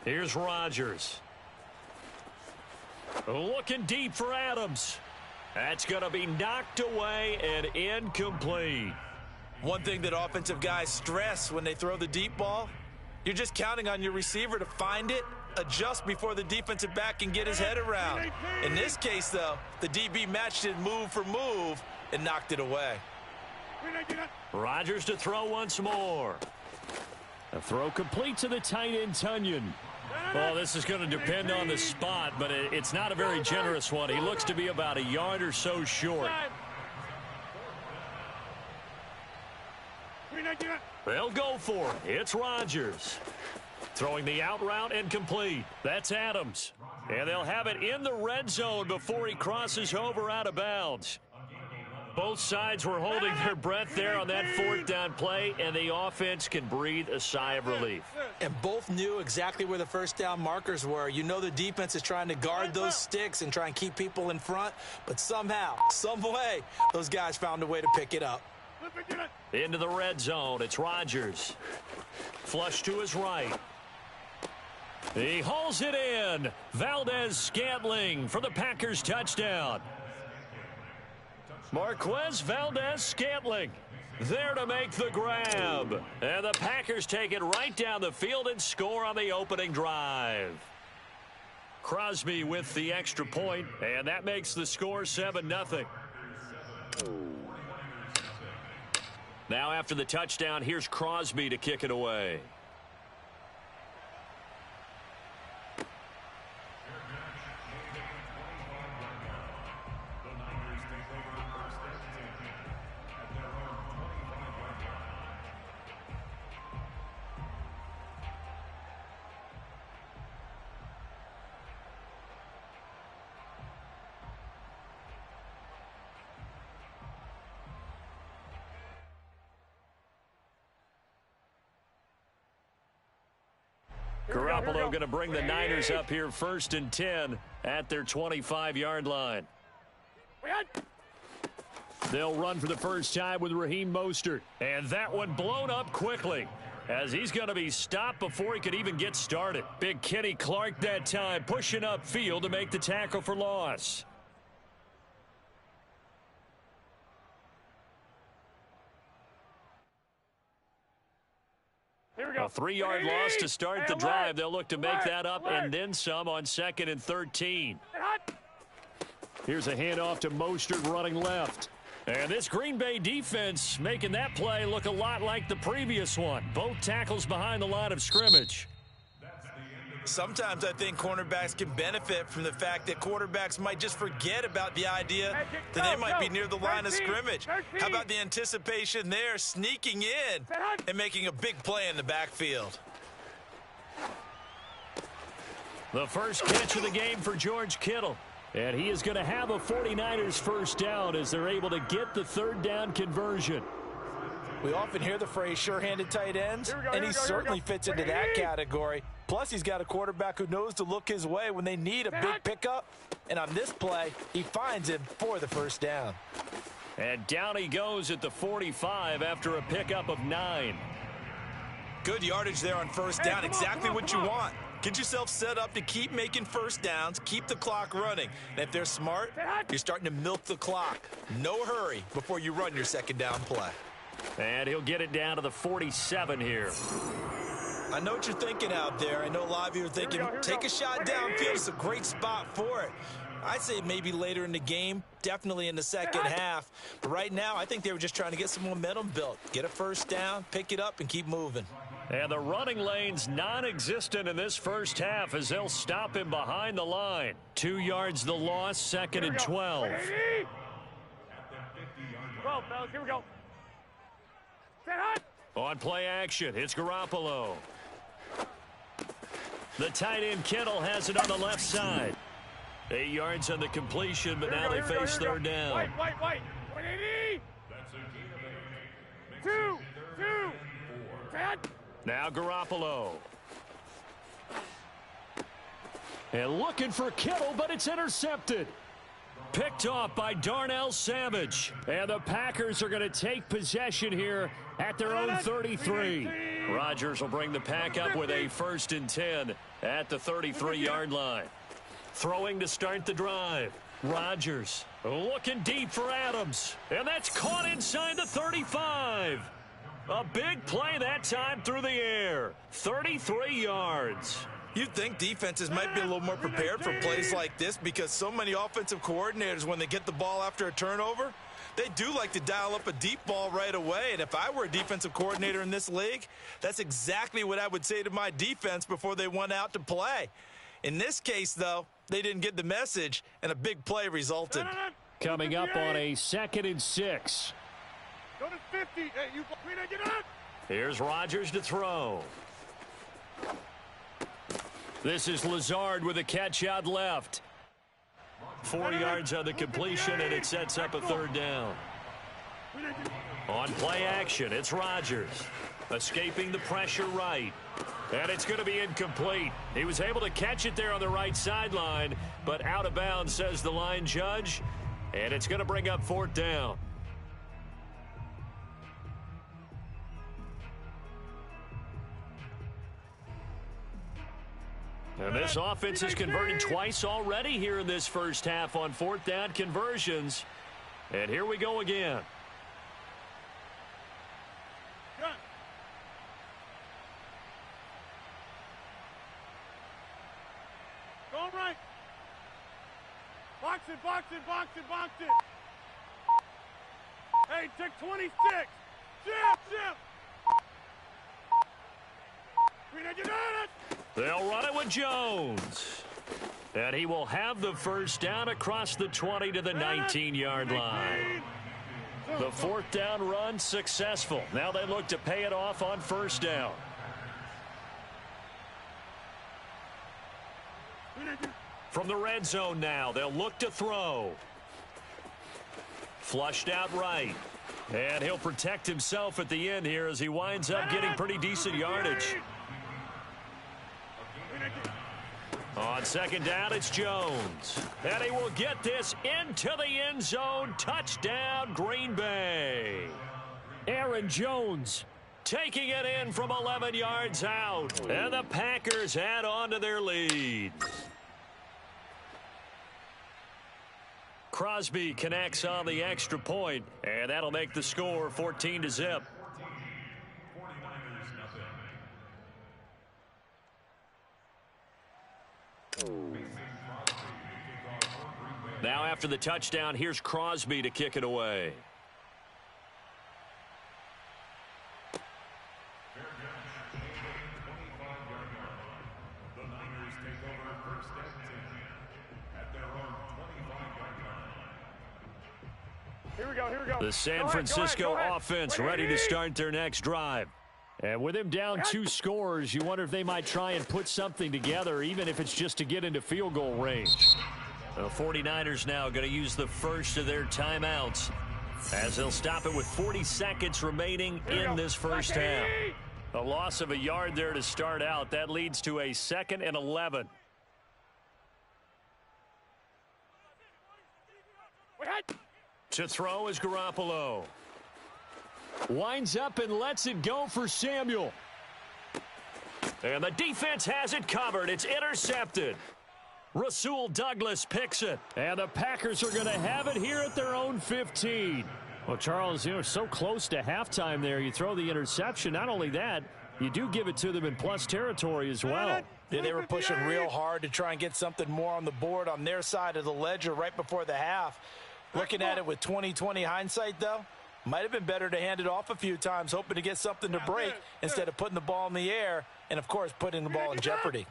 Here's Rodgers. Looking deep for Adams. That's going to be knocked away and incomplete. One thing that offensive guys stress when they throw the deep ball, You're just counting on your receiver to find it, adjust before the defensive back can get his head around. In this case, though, the DB matched it move for move and knocked it away. Rodgers to throw once more. A throw complete to the tight end, Tunyon. Well, this is going to depend on the spot, but it's not a very generous one. He looks to be about a yard or so short. They'll go for it. It's Rodgers. Throwing the out route and complete. That's Adams. And they'll have it in the red zone before he crosses over out of bounds. Both sides were holding their breath there on that fourth down play, and the offense can breathe a sigh of relief. And both knew exactly where the first down markers were. You know the defense is trying to guard those sticks and try and keep people in front, but somehow, some way, those guys found a way to pick it up. Into the red zone, it's Rodgers. Flush to his right. He hauls it in. Valdez-Scantling for the Packers touchdown. Marquez Valdez-Scantling there to make the grab. And the Packers take it right down the field and score on the opening drive. Crosby with the extra point, and that makes the score 7-0. Now after the touchdown, here's Crosby to kick it away. Garoppolo going to bring the Niners up here 1st and 10 at their 25-yard line. They'll run for the first time with Raheem Mostert. And that one blown up quickly as he's going to be stopped before he could even get started. Big Kenny Clark that time pushing upfield to make the tackle for loss. A 3-yard loss to start the drive. They'll look to make that up and then some on 2nd and 13. Here's a handoff to Mostert running left. And this Green Bay defense making that play look a lot like the previous one. Both tackles behind the line of scrimmage. Sometimes I think cornerbacks can benefit from the fact that quarterbacks might just forget about the idea that they might be near the line of scrimmage. How about the anticipation there, sneaking in and making a big play in the backfield? The first catch of the game for George Kittle. And he is going to have a 49ers first down as they're able to get the 3rd down conversion. We often hear the phrase sure-handed tight ends, and he certainly fits into that category. Plus, he's got a quarterback who knows to look his way when they need a big pickup. And on this play, he finds him for the first down. And down he goes at the 45 after a pickup of 9. Good yardage there on first down. Exactly what you want. Get yourself set up to keep making first downs, keep the clock running. And if they're smart, you're starting to milk the clock. No hurry before you run your 2nd down play. And he'll get it down to the 47 here. I know what you're thinking out there. I know a lot of you are thinking, take a shot downfield. It's a great spot for it. I'd say maybe later in the game, definitely in the second half. But right now, I think they were just trying to get some momentum built. Get a first down, pick it up, and keep moving. And the running lane's non-existent in this first half as they'll stop him behind the line. 2 yards the loss, 2nd and 12. 12, fellas, here we go. On play action, it's Garoppolo. The tight end Kittle has it on the left side. 8 yards on the completion, but now they face 3rd down. White. 180. 2, 10. Now Garoppolo. And looking for Kittle, but it's intercepted. Picked off by Darnell Savage. And the Packers are going to take possession here at their own 33. Rodgers will bring the pack up with a 1st and 10 at the 33-yard line. Throwing to start the drive. Rodgers looking deep for Adams. And that's caught inside the 35. A big play that time through the air. 33 yards. You'd think defenses might be a little more prepared for plays like this because so many offensive coordinators, when they get the ball after a turnover, they do like to dial up a deep ball right away. And if I were a defensive coordinator in this league, that's exactly what I would say to my defense before they went out to play. In this case, though, they didn't get the message, and a big play resulted. Coming up on a 2nd and 6. Go to 50. Hey, you get up. Here's Rodgers to throw. This is Lazard with a catch out left. 4 yards on the completion, and it sets up a 3rd down. On play action, it's Rodgers. Escaping the pressure right. And it's going to be incomplete. He was able to catch it there on the right sideline, but out of bounds, says the line judge. And it's going to bring up 4th down. And this offense has converted twice already here in this first half on 4th down conversions. And here we go again. Go right. Box it, box it, box it, box it. Hey, take 26. Jim. They'll run it with Jones. And he will have the 1st down across the 20 to the 19-yard line. The 4th down run successful. Now they look to pay it off on 1st down. From the red zone now, they'll look to throw. Flushed out right. And he'll protect himself at the end here as he winds up getting pretty decent yardage. On 2nd down, it's Jones. And he will get this into the end zone. Touchdown, Green Bay. Aaron Jones taking it in from 11 yards out. And the Packers add on to their lead. Crosby connects on the extra point, and that'll make the score 14-0. Now after the touchdown, here's Crosby to kick it away. The Niners take over 1st and 10 at their own 25-yard line. Here we go. The San Francisco offense ready to start their next drive. And with him down 2 scores, you wonder if they might try and put something together, even if it's just to get into field goal range. The 49ers now going to use the first of their timeouts as they'll stop it with 40 seconds remaining in this first half. A loss of a yard there to start out. That leads to a 2nd and 11. To throw is Garoppolo. Winds up and lets it go for Samuel. And the defense has it covered. It's intercepted. Rasul Douglas picks it. And the Packers are going to have it here at their own 15. Well, Charles, so close to halftime there. You throw the interception. Not only that, you do give it to them in plus territory as well. Yeah, they were pushing real hard to try and get something more on the board on their side of the ledger right before the half. Looking at it with 20/20 hindsight, though, might have been better to hand it off a few times, hoping to get something to break instead of putting the ball in the air and, of course, putting the ball in jeopardy.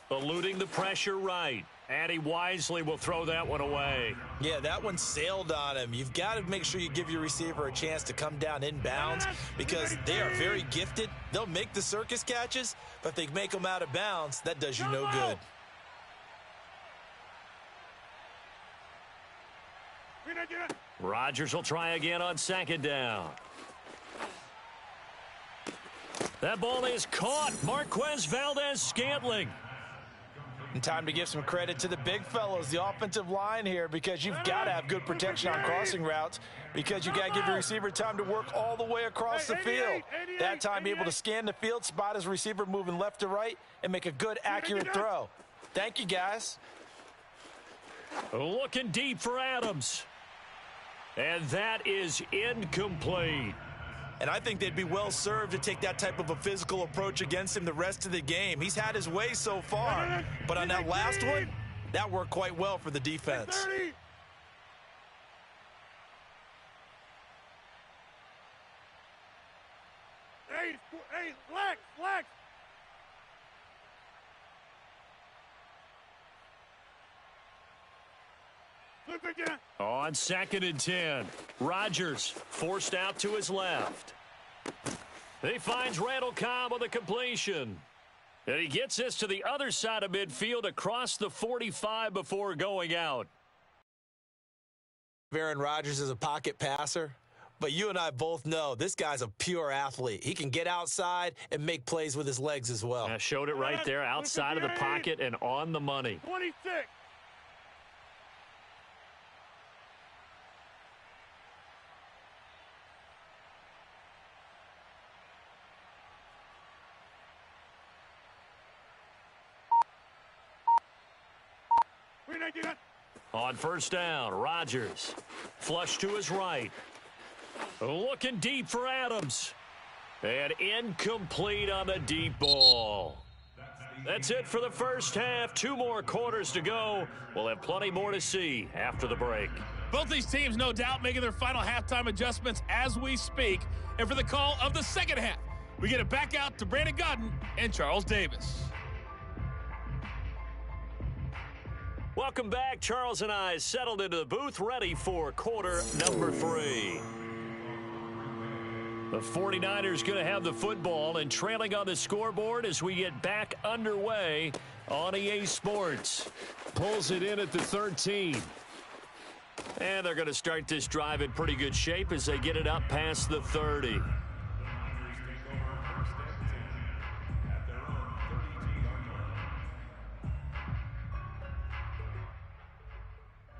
Eluding the pressure right. And he wisely will throw that one away. Yeah, that one sailed on him. You've got to make sure you give your receiver a chance to come down inbounds because they are very gifted. They'll make the circus catches, but if they make them out of bounds, that does you no good. Rodgers will try again on 2nd down. That ball is caught. Marquez Valdez-Scantling. And time to give some credit to the big fellows, the offensive line here, because you've got to have good protection on crossing routes because you've got to give your receiver time to work all the way across the field. That time, be able to scan the field, spot his receiver moving left to right, and make a good, accurate throw. Thank you, guys. Looking deep for Adams. And that is incomplete. And I think they'd be well served to take that type of a physical approach against him the rest of the game. He's had his way so far, but on that last one, that worked quite well for the defense. Hey, Lex. Flip again. On 2nd and 10, Rodgers forced out to his left. He finds Randall Cobb on the completion. And he gets this to the other side of midfield across the 45 before going out. Aaron Rodgers is a pocket passer, but you and I both know this guy's a pure athlete. He can get outside and make plays with his legs as well. I showed it right there, outside of the pocket and on the money. 26. On 1st down, Rodgers. Flush to his right. Looking deep for Adams. And incomplete on the deep ball. That's it for the first half. 2 more quarters to go. We'll have plenty more to see after the break. Both these teams, no doubt, making their final halftime adjustments as we speak. And for the call of the second half, we get it back out to Brandon Godden and Charles Davis. Welcome back. Charles and I settled into the booth, ready for quarter number 3. The 49ers going to have the football and trailing on the scoreboard as we get back underway on EA Sports. Pulls it in at the 13. And they're going to start this drive in pretty good shape as they get it up past the 30.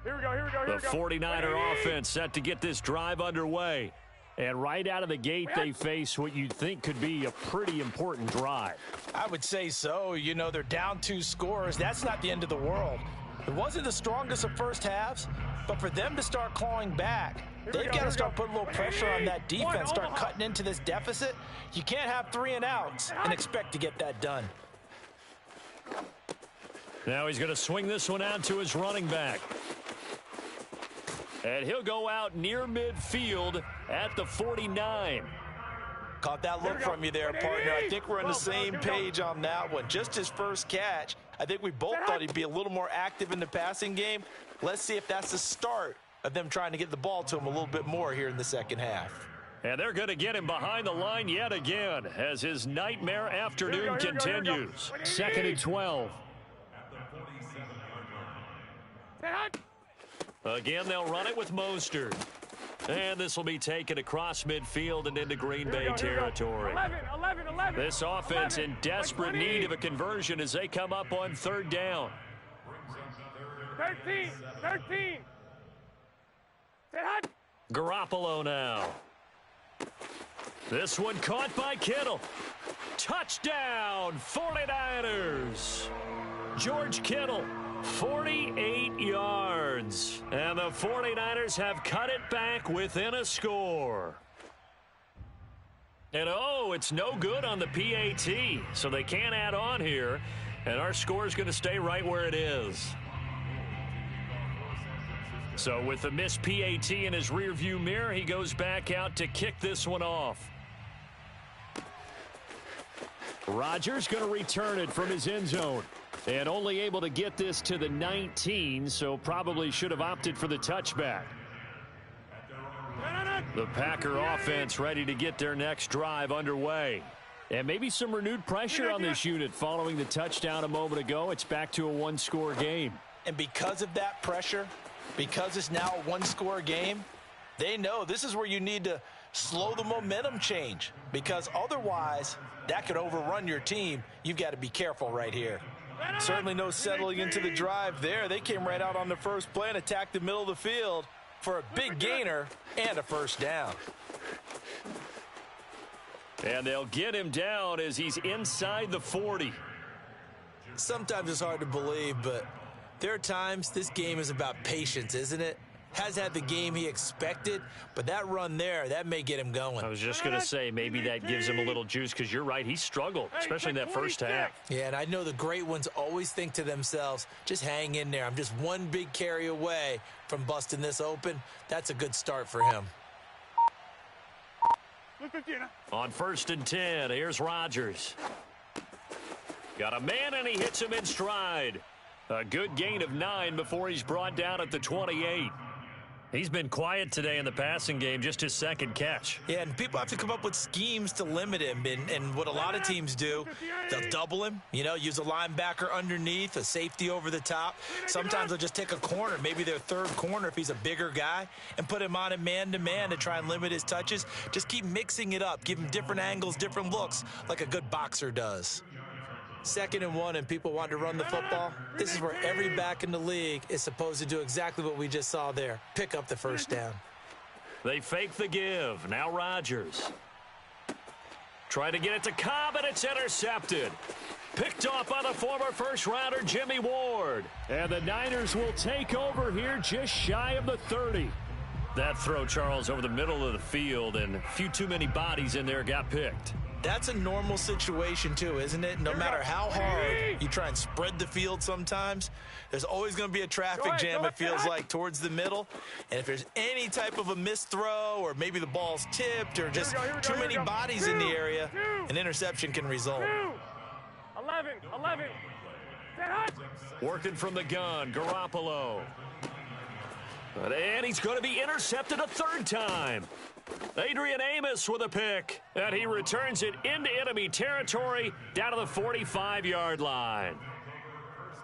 Here we go. The 49er offense set to get this drive underway. And right out of the gate, they face what you'd think could be a pretty important drive. I would say so. You know, they're down 2 scores. That's not the end of the world. It wasn't the strongest of first halves, but for them to start clawing back, they've got to start putting a little pressure on that defense, start cutting into this deficit. You can't have 3 and outs and expect to get that done. Now he's going to swing this one out to his running back. And he'll go out near midfield at the 49. Caught that look from you there, partner. I think we're on the same page on that one. Just his first catch. I think we both thought he'd be a little more active in the passing game. Let's see if that's the start of them trying to get the ball to him a little bit more here in the second half. And they're going to get him behind the line yet again as his nightmare afternoon continues. 2nd and 12. Again, they'll run it with Mostert. And this will be taken across midfield and into Green Bay territory. 11. This offense in desperate need of a conversion as they come up on 3rd down. 13. Garoppolo now. This one caught by Kittle. Touchdown, 49ers. George Kittle, 48 yards. And the 49ers have cut it back within a score. And oh, it's no good on the PAT, so they can't add on here. And our score is going to stay right where it is. So with the missed PAT in his rearview mirror, he goes back out to kick this one off. Rodgers going to return it from his end zone. And only able to get this to the 19, so probably should have opted for the touchback. The Packer offense ready to get their next drive underway. And maybe some renewed pressure on this unit following the touchdown a moment ago. It's back to a 1-score game. And because of that pressure, because it's now a 1-score game, they know this is where you need to slow the momentum change, because otherwise that could overrun your team. You've got to be careful right here. Certainly no settling into the drive there. They came right out on the first play and attacked the middle of the field for a big gainer and a first down. And they'll get him down as he's inside the 40. Sometimes it's hard to believe, but there are times this game is about patience, isn't it? has had the game he expected, but that run there, that may get him going. I was just going to say, maybe that gives him a little juice, because you're right, he struggled, especially in that first half. Yeah, and I know the great ones always think to themselves, just hang in there. I'm just one big carry away from busting this open. That's a good start for him. On 1st and 10, here's Rodgers. Got a man, and he hits him in stride. A good gain of 9 before he's brought down at the 28. He's been quiet today in the passing game, just his second catch. Yeah, and people have to come up with schemes to limit him. And what a lot of teams do, they'll double him, use a linebacker underneath, a safety over the top. Sometimes they'll just take a corner, maybe their third corner if he's a bigger guy, and put him on a man-to-man to try and limit his touches. Just keep mixing it up, give him different angles, different looks, like a good boxer does. 2nd and 1, and people want to run the football. This is where every back in the league is supposed to do exactly what we just saw there. Pick up the first down. They fake the give. Now Rodgers. Try to get it to Cobb, and it's intercepted. Picked off by the former first-rounder Jimmy Ward. And the Niners will take over here just shy of the 30. That throw, Charles, over the middle of the field, and a few too many bodies in there got picked. That's a normal situation, too, isn't it? No matter how hard you try and spread the field sometimes, there's always going to be a traffic jam, it feels like, towards the middle. And if there's any type of a missed throw, or maybe the ball's tipped, or just too many bodies in the area, an interception can result. 11. Working from the gun, Garoppolo. And he's going to be intercepted a 3rd time. Adrian Amos with a pick, and he returns it into enemy territory down to the 45-yard line.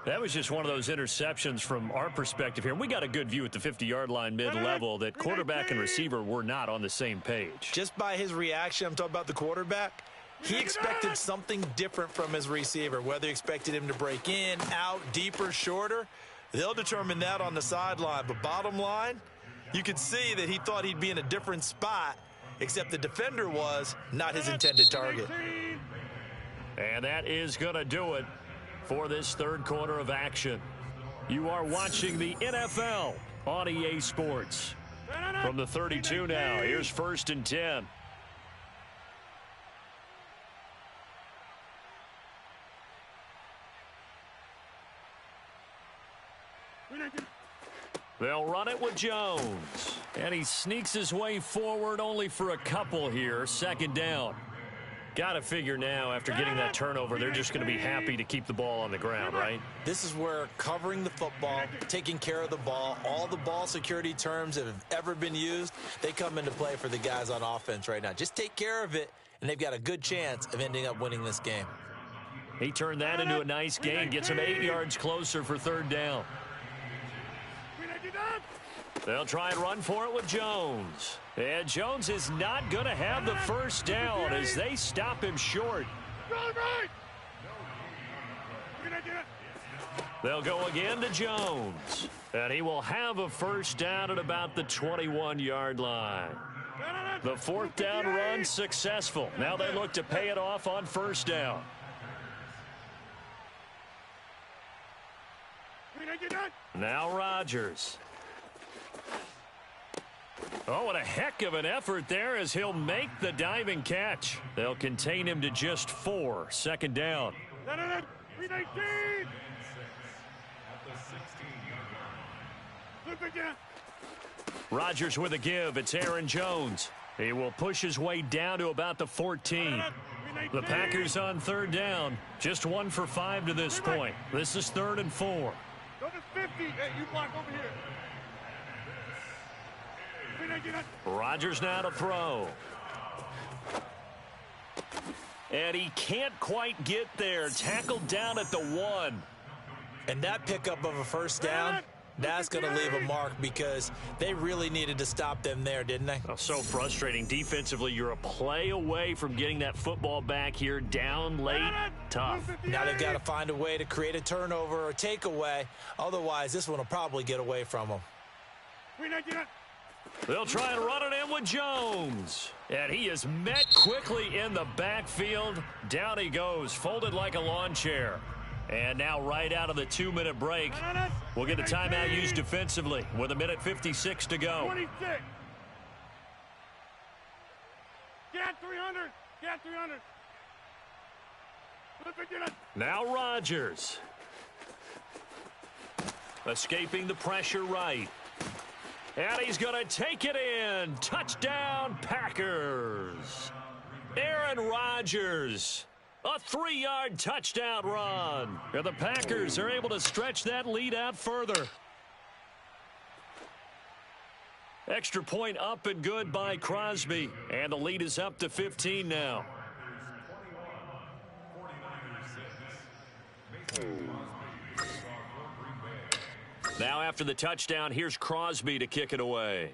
That was just one of those interceptions from our perspective here. We got a good view at the 50-yard line mid-level that quarterback and receiver were not on the same page. Just by his reaction, I'm talking about the quarterback, he expected something different from his receiver, whether he expected him to break in, out, deeper, shorter. They'll determine that on the sideline. But bottom line, you could see that he thought he'd be in a different spot, except the defender was not his intended target. And that is going to do it for this 3rd quarter of action. You are watching the NFL on EA Sports. From the 32 now, here's 1st and 10. They'll run it with Jones. And he sneaks his way forward only for a couple here. 2nd down. Got to figure now, after getting that turnover, they're just going to be happy to keep the ball on the ground, right? This is where covering the football, taking care of the ball, all the ball security terms that have ever been used, they come into play for the guys on offense right now. Just take care of it, and they've got a good chance of ending up winning this game. He turned that into a nice gain, gets him 8 yards closer for 3rd down. They'll try and run for it with Jones. And Jones is not going to have the first down as they stop him short. They'll go again to Jones. And he will have a first down at about the 21-yard line. The 4th down run successful. Now they look to pay it off on 1st down. Now Rodgers. Oh, and a heck of an effort there as he'll make the diving catch. They'll contain him to just 4. 2nd down. Rodgers with a give. It's Aaron Jones. He will push his way down to about the 14. The Packers on 3rd down. Just 1 for 5 to this point. This is 3rd and 4. Go to 50. Hey, you block over here. Rodgers now to throw. And he can't quite get there. Tackled down at the 1. And that pickup of a first down, that's going to leave a mark because they really needed to stop them there, didn't they? Oh, so frustrating. Defensively, you're a play away from getting that football back here. Down late, tough. Now they've got to find a way to create a turnover or takeaway. Otherwise, this one will probably get away from them. They'll try and run it in with Jones. And he is met quickly in the backfield. Down he goes, folded like a lawn chair. And now right out of the 2-minute break, we'll get a timeout used defensively with 1:56 to go. 26. Get 300. Get 300. Now Rodgers. Escaping the pressure right. And he's going to take it in. Touchdown, Packers. Aaron Rodgers. A 3-yard touchdown run. And the Packers are able to stretch that lead out further. Extra point up and good by Crosby. And the lead is up to 15 now. Now after the touchdown, here's Crosby to kick it away.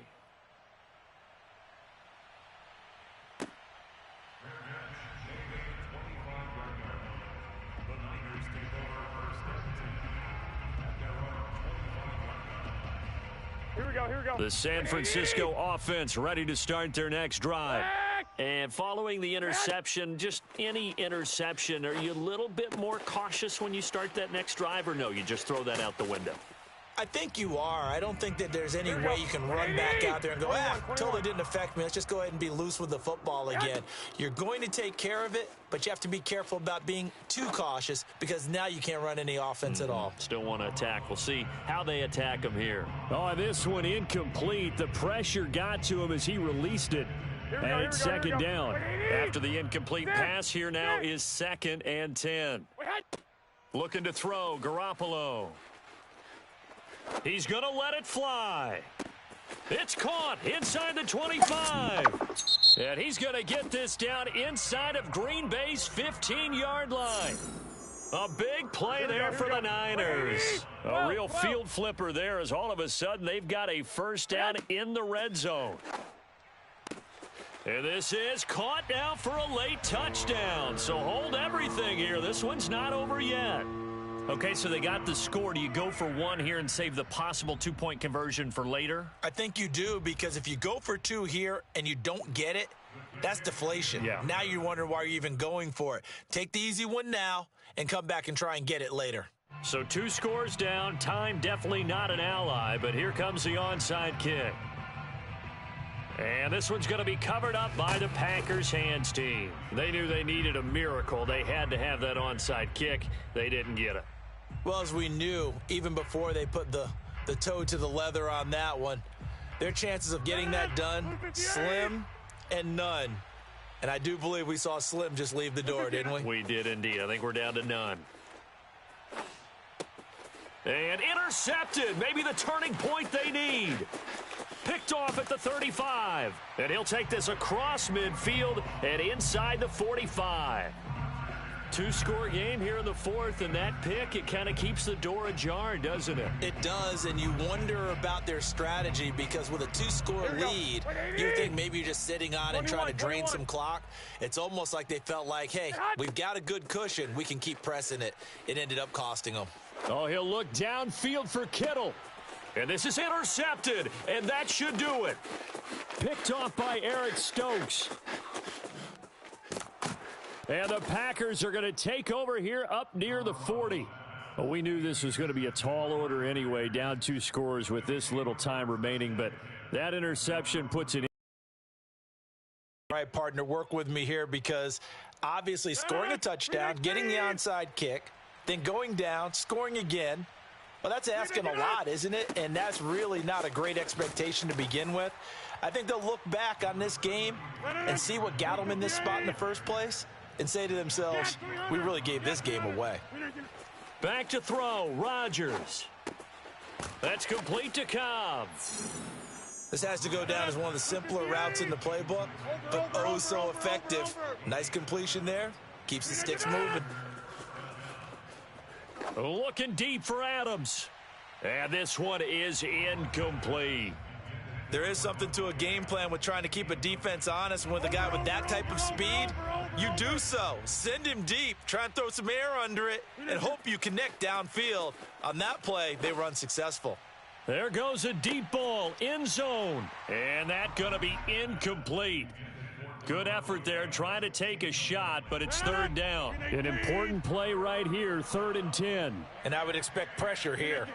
Here we go, here we go. The San Francisco offense ready to start their next drive. And following the interception, just any interception, are you a little bit more cautious when you start that next drive, or no, you just throw that out the window? I think you are. I don't think that there's any way you can run back out there and go, totally didn't affect me. Let's just go ahead and be loose with the football again. You're going to take care of it, but you have to be careful about being too cautious because now you can't run any offense at all. Still want to attack. We'll see how they attack him here. Oh, this one incomplete. The pressure got to him as he released it. And it's second down. After the incomplete pass, here now is 2nd and 10. Looking to throw, Garoppolo. He's going to let it fly. It's caught inside the 25. And he's going to get this down inside of Green Bay's 15-yard line. A big play there for the Niners. A real field flipper there as all of a sudden they've got a first down in the red zone. And this is caught now for a late touchdown. So hold everything here. This one's not over yet. Okay, so they got the score. Do you go for one here and save the possible 2-point conversion for later? I think you do, because if you go for 2 here and you don't get it, that's deflation. Yeah. Now you wonder why you're even going for it. Take the easy one now and come back and try and get it later. So 2 scores down. Time definitely not an ally, but here comes the onside kick. And this one's going to be covered up by the Packers hands team. They knew they needed a miracle. They had to have that onside kick. They didn't get it. Well, as we knew, even before they put the toe to the leather on that one, their chances of getting that done, slim and none. And I do believe we saw Slim just leave the door, didn't we? We did indeed. I think we're down to none. And intercepted. Maybe the turning point they need. Picked off at the 35. And he'll take this across midfield and inside the 45. 2-score game here in the 4th, and that pick, it kind of keeps the door ajar, doesn't it? It does, and you wonder about their strategy, because with a 2-score lead, you think maybe you're just sitting on and trying to drain some clock. It's almost like they felt like, hey, we've got a good cushion. We can keep pressing it. It ended up costing them. Oh, he'll look downfield for Kittle. And this is intercepted, and that should do it. Picked off by Eric Stokes. And the Packers are going to take over here up near the 40. Well, we knew this was going to be a tall order anyway, down 2 scores with this little time remaining, but that interception puts it in. All right, partner, work with me here, because obviously scoring a touchdown, getting the onside kick, then going down, scoring again, well, that's asking a lot, isn't it? And that's really not a great expectation to begin with. I think they'll look back on this game and see what got them in this spot in the first place and say to themselves, we really gave this game away. Back to throw, Rodgers. That's complete to Cobb. This has to go down as one of the simpler routes in the playbook, but oh so effective. Nice completion there. Keeps the sticks moving. Looking deep for Adams. And this one is incomplete. There is something to a game plan with trying to keep a defense honest. And with a guy with that type of speed, you do so. Send him deep, try and throw some air under it, and hope you connect downfield. On that play, they were unsuccessful. There goes a deep ball, end zone. And that's going to be incomplete. Good effort there, trying to take a shot, but it's third down. An important play right here, 3rd and 10. And I would expect pressure here.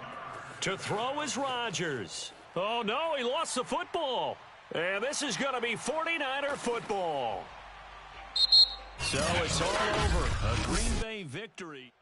To throw is Rodgers. Oh, no, he lost the football. And this is going to be 49er football. So it's all over. A Green Bay victory.